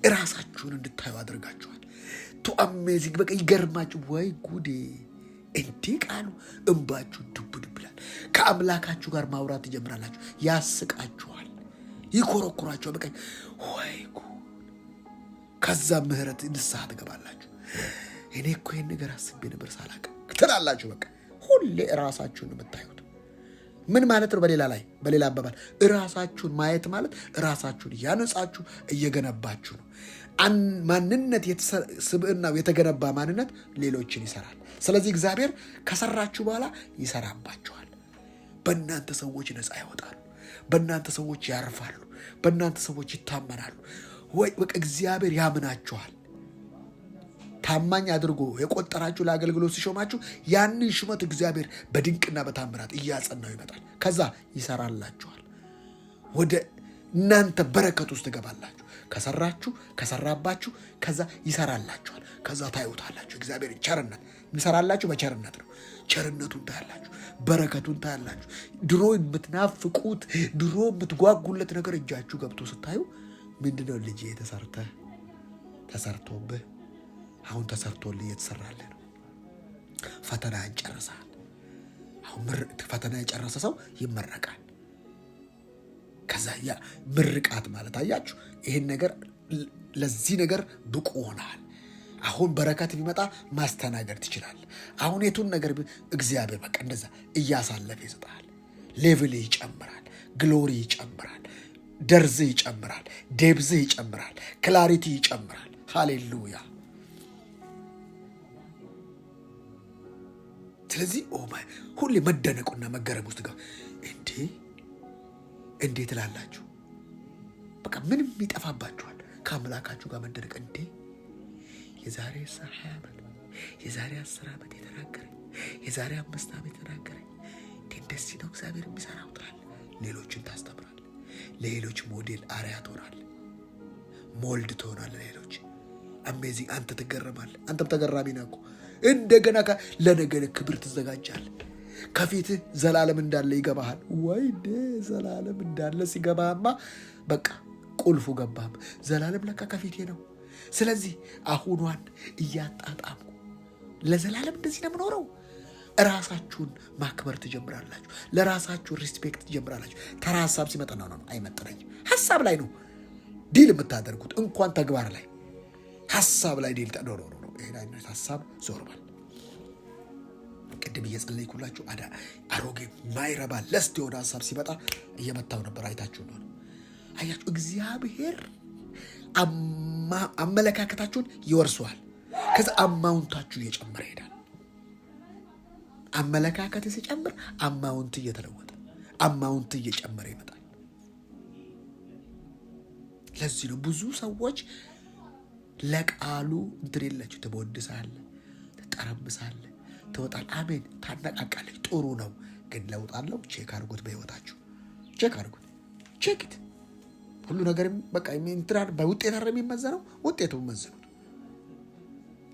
እራሳችሁን እንድታዩ አድርጋችኋል። ቱ አሜዚንግ በቃ ይገርማችሁ። ወይ ጉዴ! እንዲህ ቃሉ እንባችሁ ዱብ ዱብ ይላል። ከአምላካችሁ ጋር ማውራት ትጀምራላችሁ። ያስቃችኋል፣ ይኮረኩራችኋል። በቃ ወይ ጉድ! ከዛ ምህረት ንስሐ ትገባላችሁ። እኔ እኮ ይህን ነገር አስቤ ነበር ሳላውቅ ትላላችሁ። በቃ ሁሌ ራሳችሁን የምታዩት ምን ማለት ነው? በሌላ አባባል ራሳችሁን ማየት ማለት ራሳችሁን እያነጻችሁ እየገነባችሁ ነው። ማንነት ስብዕናው የተገነባ ማንነት ሌሎችን ይሰራል። ስለዚህ እግዚአብሔር ከሰራችሁ በኋላ ይሰራባችኋል። በእናንተ ሰዎች ነፃ ይወጣሉ። በእናንተ ሰዎች ያርፋሉ። በእናንተ ሰዎች ይታመናሉ። ወይ በቃ እግዚአብሔር ያምናችኋል። ታማኝ አድርጎ የቆጠራችሁ ለአገልግሎት ሲሾማችሁ ያንን ሹመት እግዚአብሔር በድንቅና በታምራት እያጸናው ይመጣል። ከዛ ይሰራላችኋል። ወደ እናንተ በረከት ውስጥ ትገባላችሁ። ከሰራባችሁ ከዛ ይሰራላችኋል። ከዛ ታዩታላችሁ። እግዚአብሔር ቸርነት የሚሰራላችሁ በቸርነት ነው። ቸርነቱን ታያላችሁ፣ በረከቱን ታያላችሁ። ድሮ የምትናፍቁት ድሮ የምትጓጉለት ነገር እጃችሁ ገብቶ ስታዩ ምንድነው? ልጄ ተሰርቶብህ አሁን ተሰርቶልህ እየተሰራልህ ነው። ፈተና ጨርሰሃል። አሁን ፈተና የጨረሰ ሰው ይመረቃል። ከዛ ያ ምርቃት ማለት አያችሁ፣ ይሄን ነገር ለዚህ ነገር ብቁ ሆነሃል። አሁን በረከት ቢመጣ ማስተናገድ ትችላለህ። አሁን የቱን ነገር እግዚአብሔር በቃ እንደዛ እያሳለፈ ይሰጣል። ሌቭል ይጨምራል፣ ግሎሪ ይጨምራል፣ ደርዝህ ይጨምራል፣ ዴብዝህ ይጨምራል፣ ክላሪቲ ይጨምራል። ሃሌሉያ። ስለዚህ ሁሌ መደነቁና መገረም ውስጥ ጋር እንዴት ትላላችሁ? በቃ ምንም ይጠፋባችኋል። ከአምላካችሁ ጋር መደነቅ የዛሬ 20 ዓመት የዛሬ 10 ዓመት የተናገረኝ የዛሬ 5 ዓመት የተናገረኝ ደስ ነው እግዚአብሔር የሚሰራው ትላለህ። ሌሎችን ታስተምራለህ። ለሌሎች ሞዴል አርያ ትሆናለህ። ሞልድ ትሆናለህ። ለሌሎች አሜዚንግ። አንተ ትገረማለህ። አንተም ተገራሚ ነህ እኮ። እንደገና ለነገ ክብር ትዘጋጃለህ። ከፊትህ ዘላለም እንዳለ ይገባሃል። ወይኔ ዘላለም እንዳለ ሲገባህማ በቃ ቁልፉ ገባህም። ዘላለም ለካ ከፊቴ ነው። ስለዚህ አሁኗን እያጣጣምኩ ለዘላለም እንደዚህ ነው የምኖረው። ራሳችሁን ማክበር ትጀምራላችሁ። ለራሳችሁ ሪስፔክት ትጀምራላችሁ። ተራ ሀሳብ ሲመጣ ነው አይመጥነኝም። ሀሳብ ላይ ነው ዲል የምታደርጉት፣ እንኳን ተግባር ላይ ሀሳብ ላይ ዲል ነው። ይሄን አይነት ሀሳብ ዞር በል። ቅድም እየጸለይኩላችሁ አሮጌ ማይረባ ለስት የሆነ ሀሳብ ሲመጣ እየመታው ነበር። አይታችሁ ነው። አያችሁ፣ እግዚአብሔር አመለካከታችሁን ይወርሰዋል። ከዛ አማውንታችሁ እየጨመረ ይሄዳል። አመለካከት ሲጨምር አማውንት እየተለወጠ አማውንት እየጨመረ ይመጣል። ለዚህ ነው ብዙ ሰዎች ለቃሉ እንትን የላችሁ። ትወድሳለህ፣ ትጠረምሳለህ፣ ትወጣለህ። አሜን፣ ታነቃቃለች። ጥሩ ነው። ግን ለውጥ አለው። ቼክ አድርጉት፣ በህይወታችሁ ቼክ አድርጉት። ቼክት ሁሉ ነገር በቃ እንትራን በውጤት አይደል የሚመዘነው? ውጤቱ መዘኑት።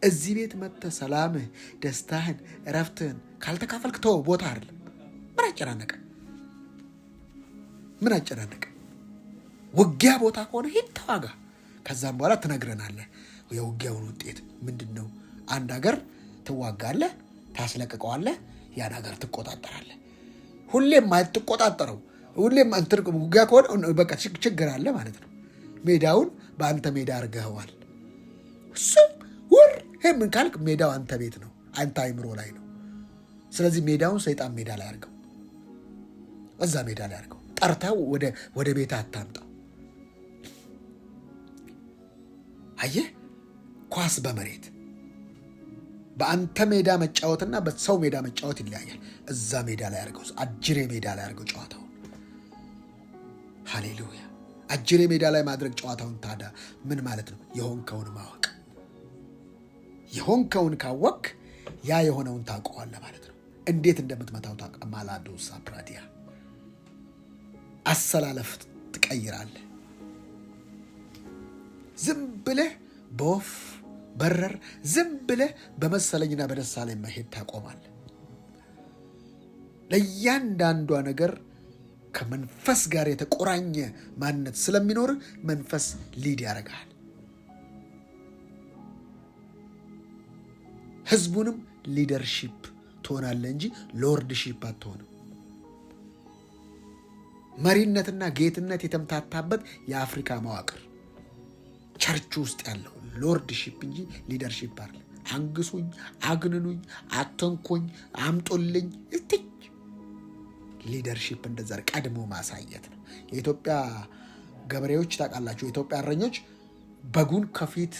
እዚህ ቤት መጥተህ ሰላምህ፣ ደስታህን፣ እረፍትህን ካልተካፈልክ ተወው። ቦታ አይደለም። ምን አጨናነቀ? ምን አጨናነቀ? ውጊያ ቦታ ከሆነ ሂድ ተዋጋ። ከዛም በኋላ ትነግረናለህ የውጊያውን ውጤት ምንድን ነው። አንድ ሀገር ትዋጋለህ፣ ታስለቅቀዋለህ፣ ያን ሀገር ትቆጣጠራለህ። ሁሌም አትቆጣጠረው። ሁሌም ውጊያ ከሆነ በቃ ችግር አለ ማለት ነው። ሜዳውን በአንተ ሜዳ አድርገኸዋል። እሱም ምን ካልክ ሜዳው አንተ ቤት ነው፣ አንተ አይምሮ ላይ ነው። ስለዚህ ሜዳውን ሰይጣን ሜዳ ላይ አድርገው፣ እዛ ሜዳ ላይ አድርገው። ጠርተው ወደ ቤት አታምጣው። አየህ፣ ኳስ በመሬት በአንተ ሜዳ መጫወትና በሰው ሜዳ መጫወት ይለያያል። እዛ ሜዳ ላይ አድርገው፣ አጅሬ ሜዳ ላይ አድርገው ጨዋታውን። ሃሌሉያ! አጅሬ ሜዳ ላይ ማድረግ ጨዋታውን። ታዲያ ምን ማለት ነው? የሆንከውን ማወቅ። የሆንከውን ካወቅ ያ የሆነውን ታውቀዋለህ ማለት ነው። እንዴት እንደምትመታው ታውቃ። ማላዶ ሳፕራዲያ አሰላለፍ ትቀይራለህ። ዝም ብለህ በወፍ በረር ዝም ብለህ በመሰለኝና በደሳለኝ መሄድ ታቆማለህ። ለእያንዳንዷ ነገር ከመንፈስ ጋር የተቆራኘ ማንነት ስለሚኖር መንፈስ ሊድ ያደርግሃል። ህዝቡንም ሊደርሺፕ ትሆናለህ እንጂ ሎርድሺፕ አትሆንም። መሪነትና ጌትነት የተምታታበት የአፍሪካ መዋቅር ቸርች ውስጥ ያለው ሎርድሺፕ እንጂ ሊደርሺፕ አይደለም። አንግሱኝ፣ አግንኑኝ፣ አተንኮኝ፣ አምጦልኝ እትኝ። ሊደርሺፕ እንደዛ ቀድሞ ማሳየት ነው። የኢትዮጵያ ገበሬዎች ታውቃላችሁ፣ የኢትዮጵያ እረኞች በጉን ከፊት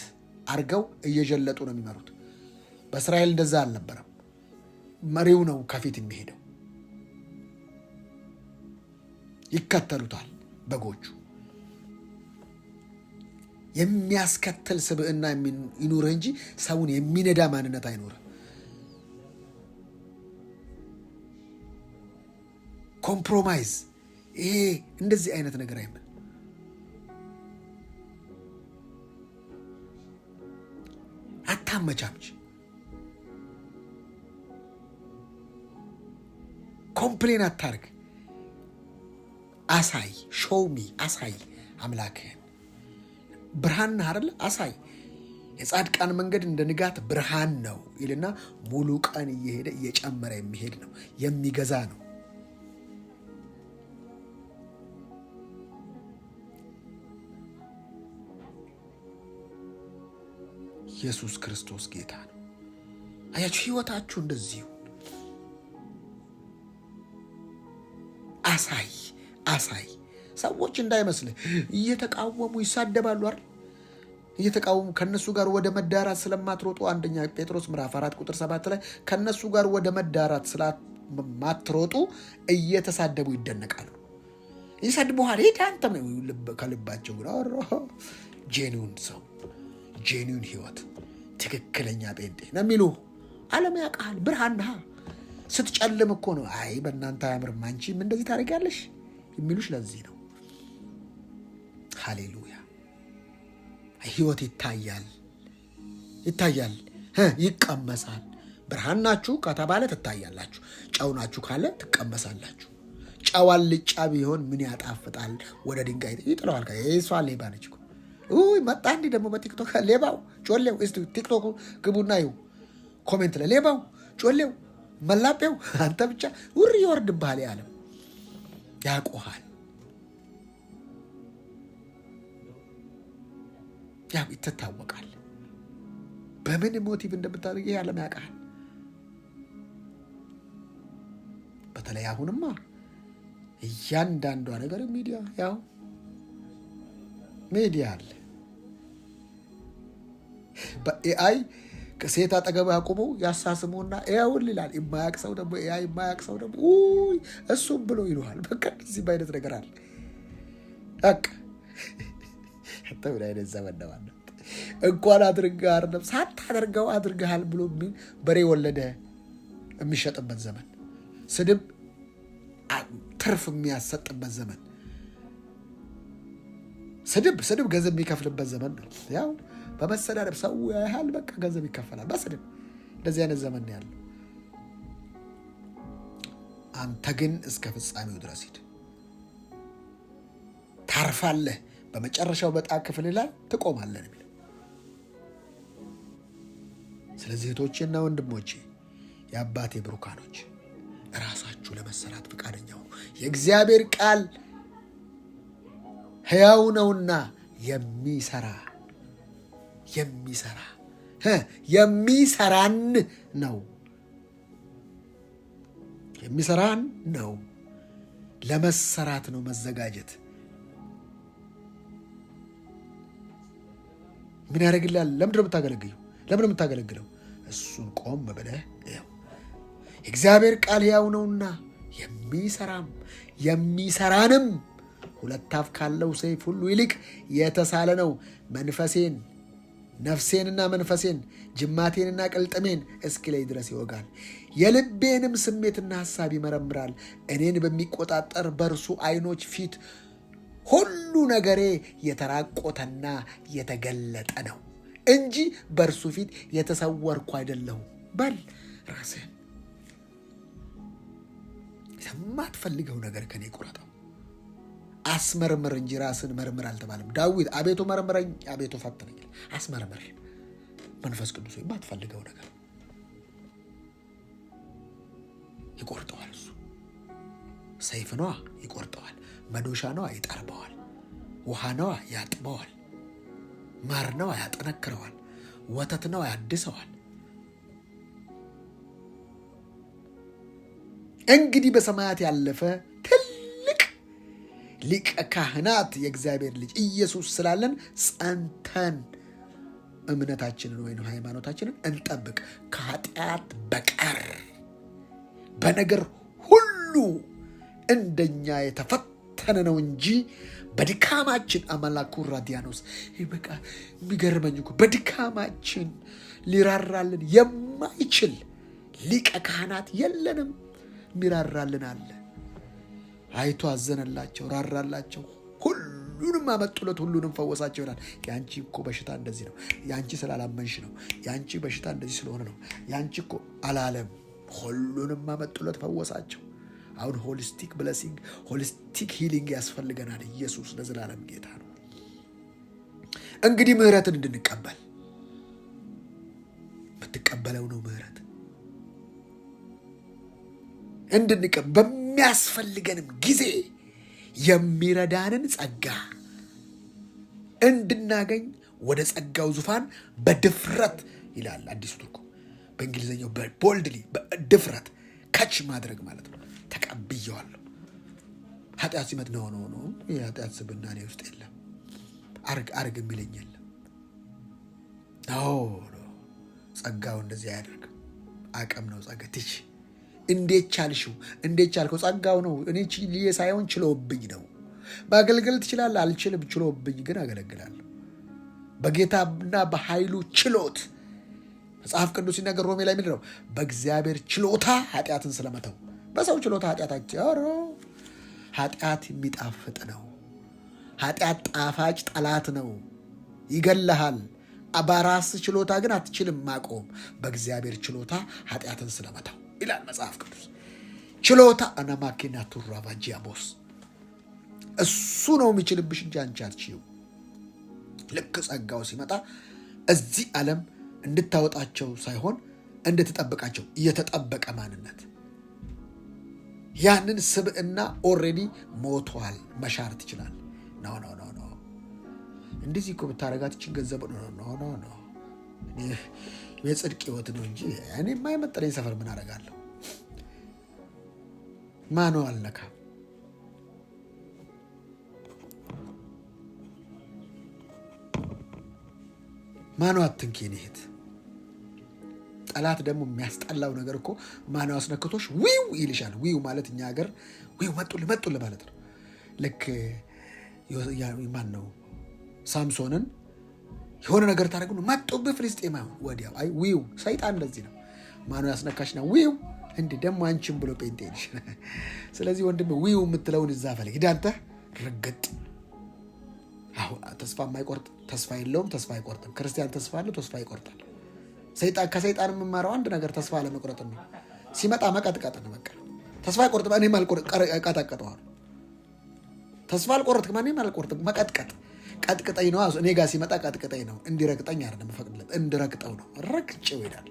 አርገው እየጀለጡ ነው የሚመሩት። በእስራኤል እንደዛ አልነበረም። መሪው ነው ከፊት የሚሄደው፣ ይከተሉታል በጎቹ። የሚያስከተል ስብዕና ይኑርህ እንጂ ሰውን የሚነዳ ማንነት አይኖርህ። ኮምፕሮማይዝ፣ ይሄ እንደዚህ አይነት ነገር አይመን። አታመቻምች፣ ኮምፕሌን አታርግ። አሳይ፣ ሾውሚ፣ አሳይ አምላክህን። ብርሃን አይደል? አሳይ። የጻድቃን መንገድ እንደ ንጋት ብርሃን ነው ይልና ሙሉ ቀን እየሄደ እየጨመረ የሚሄድ ነው፣ የሚገዛ ነው። ኢየሱስ ክርስቶስ ጌታ ነው። አያችሁ፣ ህይወታችሁ እንደዚሁ አሳይ። ሰዎች እንዳይመስልህ እየተቃወሙ ይሳደባሉ አይደል? እየተቃወሙ ከነሱ ጋር ወደ መዳራት ስለማትሮጡ አንደኛ ጴጥሮስ ምዕራፍ 4 ቁጥር 7 ላይ ከነሱ ጋር ወደ መዳራት ስለማትሮጡ እየተሳደቡ ይደነቃሉ። ይሰድቡሃል። ሄድ አንተም ከልባቸው ጋር ጄኒውን ሰው፣ ጄኒውን ህይወት፣ ትክክለኛ ጴንጤ ነው የሚሉ ዓለም ያውቃል። ብርሃን ነህ። ስትጨልም እኮ ነው አይ በእናንተ አያምርም አንቺም እንደዚህ ታደርጊያለሽ የሚሉሽ። ለዚህ ነው። ሃሌሉያ። ህይወት ይታያል፣ ይቀመሳል። ብርሃን ናችሁ ከተባለ ትታያላችሁ። ጨው ናችሁ ካለ ትቀመሳላችሁ። ጨው አልጫ ቢሆን ምን ያጣፍጣል? ወደ ድንጋይ ይጥለዋል። እሷ ሌባ ነች እኮ። መጣ እንዲህ ደግሞ በቲክቶክ ሌባው ጮሌው። እስቲ ቲክቶክ ግቡና ይው ኮሜንት ላይ ሌባው ጮሌው መላጴው አንተ ብቻ ውር ይወርድብሃል። ያለም ያቆሃል፣ ያው ይተታወቃል። በምን ሞቲቭ እንደምታደርግ ያለም ያውቃል። በተለይ አሁንማ እያንዳንዷ ነገር ሚዲያ አለ። በኤአይ ከሴት አጠገብ አቁሞ ያሳስሙና ይኸውልህ ይላል። የማያውቅ ሰው ደግሞ እሱም ብሎ ይሉሃል። በቃ እዚህ በአይነት ነገር አለ። በቃ አንተ ምን አይነት ዘመን ነው አለ። እንኳን አድርገህ አይደለም ሳታደርገው አድርገሃል ብሎ በሬ ወለደ የሚሸጥበት ዘመን፣ ስድብ ትርፍ የሚያሰጥበት ዘመን፣ ስድብ ገንዘብ የሚከፍልበት ዘመን ነው። ያው በመሰዳደብ ሰው ያህል በቃ ገንዘብ ይከፈላል በስድብ። እንደዚህ አይነት ዘመን ነው ያለው። አንተ ግን እስከ ፍጻሜው ድረስ ሂድ፣ ታርፋለህ። በመጨረሻው በዕጣ ክፍል ላይ ትቆማለህ የሚል። ስለዚህ እህቶቼና ወንድሞቼ የአባቴ ብሩካኖች ራሳችሁ ለመሰራት ፈቃደኛ ሁኑ። የእግዚአብሔር ቃል ሕያው ነውና የሚሰራን ነው። ለመሰራት ነው መዘጋጀት። ምን ያደርግልሃል? ለምንድን ነው የምታገለግለው? እሱን ቆም ብለህ ይኸው የእግዚአብሔር ቃል ሕያው ነውና የሚሰራንም ሁለት አፍ ካለው ሰይፍ ሁሉ ይልቅ የተሳለ ነው፣ ነፍሴንና መንፈሴን ጅማቴንና ቅልጥሜን እስኪለይ ድረስ ይወጋል፣ የልቤንም ስሜትና ሐሳብ ይመረምራል። እኔን በሚቆጣጠር በእርሱ ዓይኖች ፊት ሁሉ ነገሬ የተራቆተና የተገለጠ ነው እንጂ በእርሱ ፊት የተሰወርኩ አይደለሁም። በል ራስህን የማትፈልገው ነገር ከኔ ቁረጠው፣ አስመርምር እንጂ ራስን መርምር አልተባለም። ዳዊት አቤቱ መርምረኝ፣ አቤቱ ፈትነኝ። አስመርምር። መንፈስ ቅዱስ የማትፈልገው ነገር ይቆርጠዋል። እሱ ሰይፍ ነዋ፣ ይቆርጠዋል። መዶሻ ነዋ፣ ይጠርበዋል። ውሃ ነዋ፣ ያጥበዋል። ማር ነዋ፣ ያጠነክረዋል። ወተት ነዋ፣ ያድሰዋል። እንግዲህ በሰማያት ያለፈ ትልቅ ሊቀ ካህናት የእግዚአብሔር ልጅ ኢየሱስ ስላለን ጸንተን እምነታችንን ወይም ሃይማኖታችንን እንጠብቅ። ከኃጢአት በቀር በነገር ሁሉ እንደኛ የተፈተነ ነው እንጂ በድካማችን አመላኩ ራዲያኖስ። በቃ የሚገርመኝ እኮ በድካማችን ሊራራልን የማይችል ሊቀ ካህናት የለንም። ሚራራልን አለ። አይቶ አዘነላቸው፣ ራራላቸው፣ ሁሉንም አመጡለት፣ ሁሉንም ፈወሳቸው ይላል። የአንቺ እኮ በሽታ እንደዚህ ነው፣ የአንቺ ስላላመንሽ ነው፣ የአንቺ በሽታ እንደዚህ ስለሆነ ነው፣ የአንቺ እኮ አላለም። ሁሉንም አመጡለት፣ ፈወሳቸው። አሁን ሆሊስቲክ ብለሲንግ፣ ሆሊስቲክ ሂሊንግ ያስፈልገናል። ኢየሱስ ለዘላለም ጌታ ነው። እንግዲህ ምህረትን እንድንቀበል የምትቀበለው ነው ምህረት እንድንቀበል በሚያስፈልገንም ጊዜ የሚረዳንን ጸጋ እንድናገኝ ወደ ጸጋው ዙፋን በድፍረት ይላል አዲሱ ትርጉም። በእንግሊዝኛው ቦልድሊ በድፍረት ከች ማድረግ ማለት ነው። ተቀብየዋለሁ። ኃጢአት ሲመት ነው የኃጢአት ስብና እኔ ውስጥ የለም። አርግ የሚለኝ የለም። ጸጋው እንደዚህ አያደርግም። አቅም ነው ጸጋ። ትች እንዴት ቻልሽው? እንዴት ቻልከው? ጸጋው ነው። እኔ ችዬ ሳይሆን ችሎብኝ ነው። ማገልገል ትችላለህ? አልችልም። ችሎብኝ ግን አገለግላለሁ። በጌታና በኃይሉ ችሎት መጽሐፍ ቅዱስ ሲናገር ሮሜ ላይ ምንድን ነው? በእግዚአብሔር ችሎታ ኃጢአትን ስለመተው። በሰው ችሎታ ኃጢአት የሚጣፍጥ ነው። ኃጢአት ጣፋጭ ጠላት ነው፣ ይገለሃል። በራስ ችሎታ ግን አትችልም ማቆም። በእግዚአብሔር ችሎታ ኃጢአትን ስለመተው ይላል መጽሐፍ ቅዱስ። ችሎታ አናማኪና ቱራቫጂያቦስ እሱ ነው የሚችልብሽ እንጂ አንቺ አትችይው። ልክ ጸጋው ሲመጣ እዚህ ዓለም እንድታወጣቸው ሳይሆን እንድትጠብቃቸው የተጠበቀ ማንነት፣ ያንን ስብዕና ኦልሬዲ ሞቷል። መሻር ትችላል። ኖ እንደዚህ እኮ ብታረጋት እችን ገንዘብ ኖ የጽድቅ ህይወት ነው እንጂ እኔ የማይመጥነኝ ሰፈር ምን አደርጋለሁ? ማኖ አልነካ። ማኖ አትንኪ። እህት ጠላት ደግሞ የሚያስጠላው ነገር እኮ ማነው አስነክቶሽ ዊው ይልሻል። ዊው ማለት እኛ ሀገር ዊው መጡልህ ማለት ነው። ልክ ማን ነው ሳምሶንን የሆነ ነገር ታደርጉ ነው መጡብህ ፍልስጤማውያን ወዲያው። አይ ዊው ሰይጣን እንደዚህ ነው። ማነው ያስነካሽና ዊው እንዴ ደግሞ አንቺም ብሎ ጴንጤ ነሽ። ስለዚህ ወንድም ዊው የምትለውን እዛ ፈለግ ሂድ አንተ ረገጥ። አሁን ተስፋ የማይቆርጥ ተስፋ የለውም፣ ተስፋ አይቆርጥም። ክርስቲያን ተስፋ አለው፣ ተስፋ ይቆርጣል። ከሰይጣን የምማረው አንድ ነገር ተስፋ ለመቁረጥ ነው። ሲመጣ መቀጥቀጥ ነው። በቃ ተስፋ አይቆርጥም። እኔም እቀጠቅጠዋለሁ። ተስፋ አልቆረጥክም፣ እኔም አልቆርጥም። መቀጥቀጥ ቀጥቅጠኝ ነው። እኔ ጋር ሲመጣ ቀጥቅጠኝ ነው። እንዲረግጠኝ አይደለም ፈቅድለት፣ እንድረግጠው ነው። ረግጬው ይሄዳል።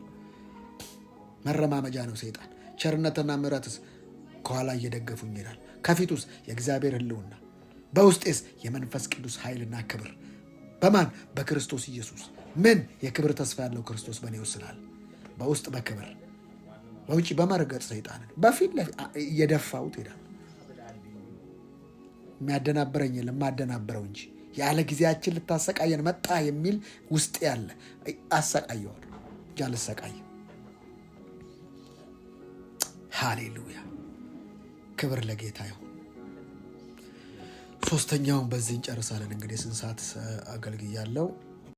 መረማመጃ ነው ሰይጣን። ቸርነትና ምሕረትስ ከኋላ እየደገፉኝ ይሄዳል። ከፊቱስ የእግዚአብሔር ሕልውና፣ በውስጤስ የመንፈስ ቅዱስ ኃይልና ክብር። በማን? በክርስቶስ ኢየሱስ። ምን? የክብር ተስፋ ያለው ክርስቶስ በእኔ ውስጥ ስላለ በውስጥ በክብር በውጭ በመርገጥ ሰይጣንን በፊት ለፊት እየደፋሁት ይሄዳል። የሚያደናብረኝ የለም፣ ማደናብረው እንጂ ያለ ጊዜያችን ልታሰቃየን መጣ የሚል ውስጥ ያለ አሰቃየዋል እንጂ አልሰቃይም። ሃሌሉያ፣ ክብር ለጌታ ይሁን። ሶስተኛውን በዚህ እንጨርሳለን። እንግዲህ 8 ሰዓት አገልግያለሁ።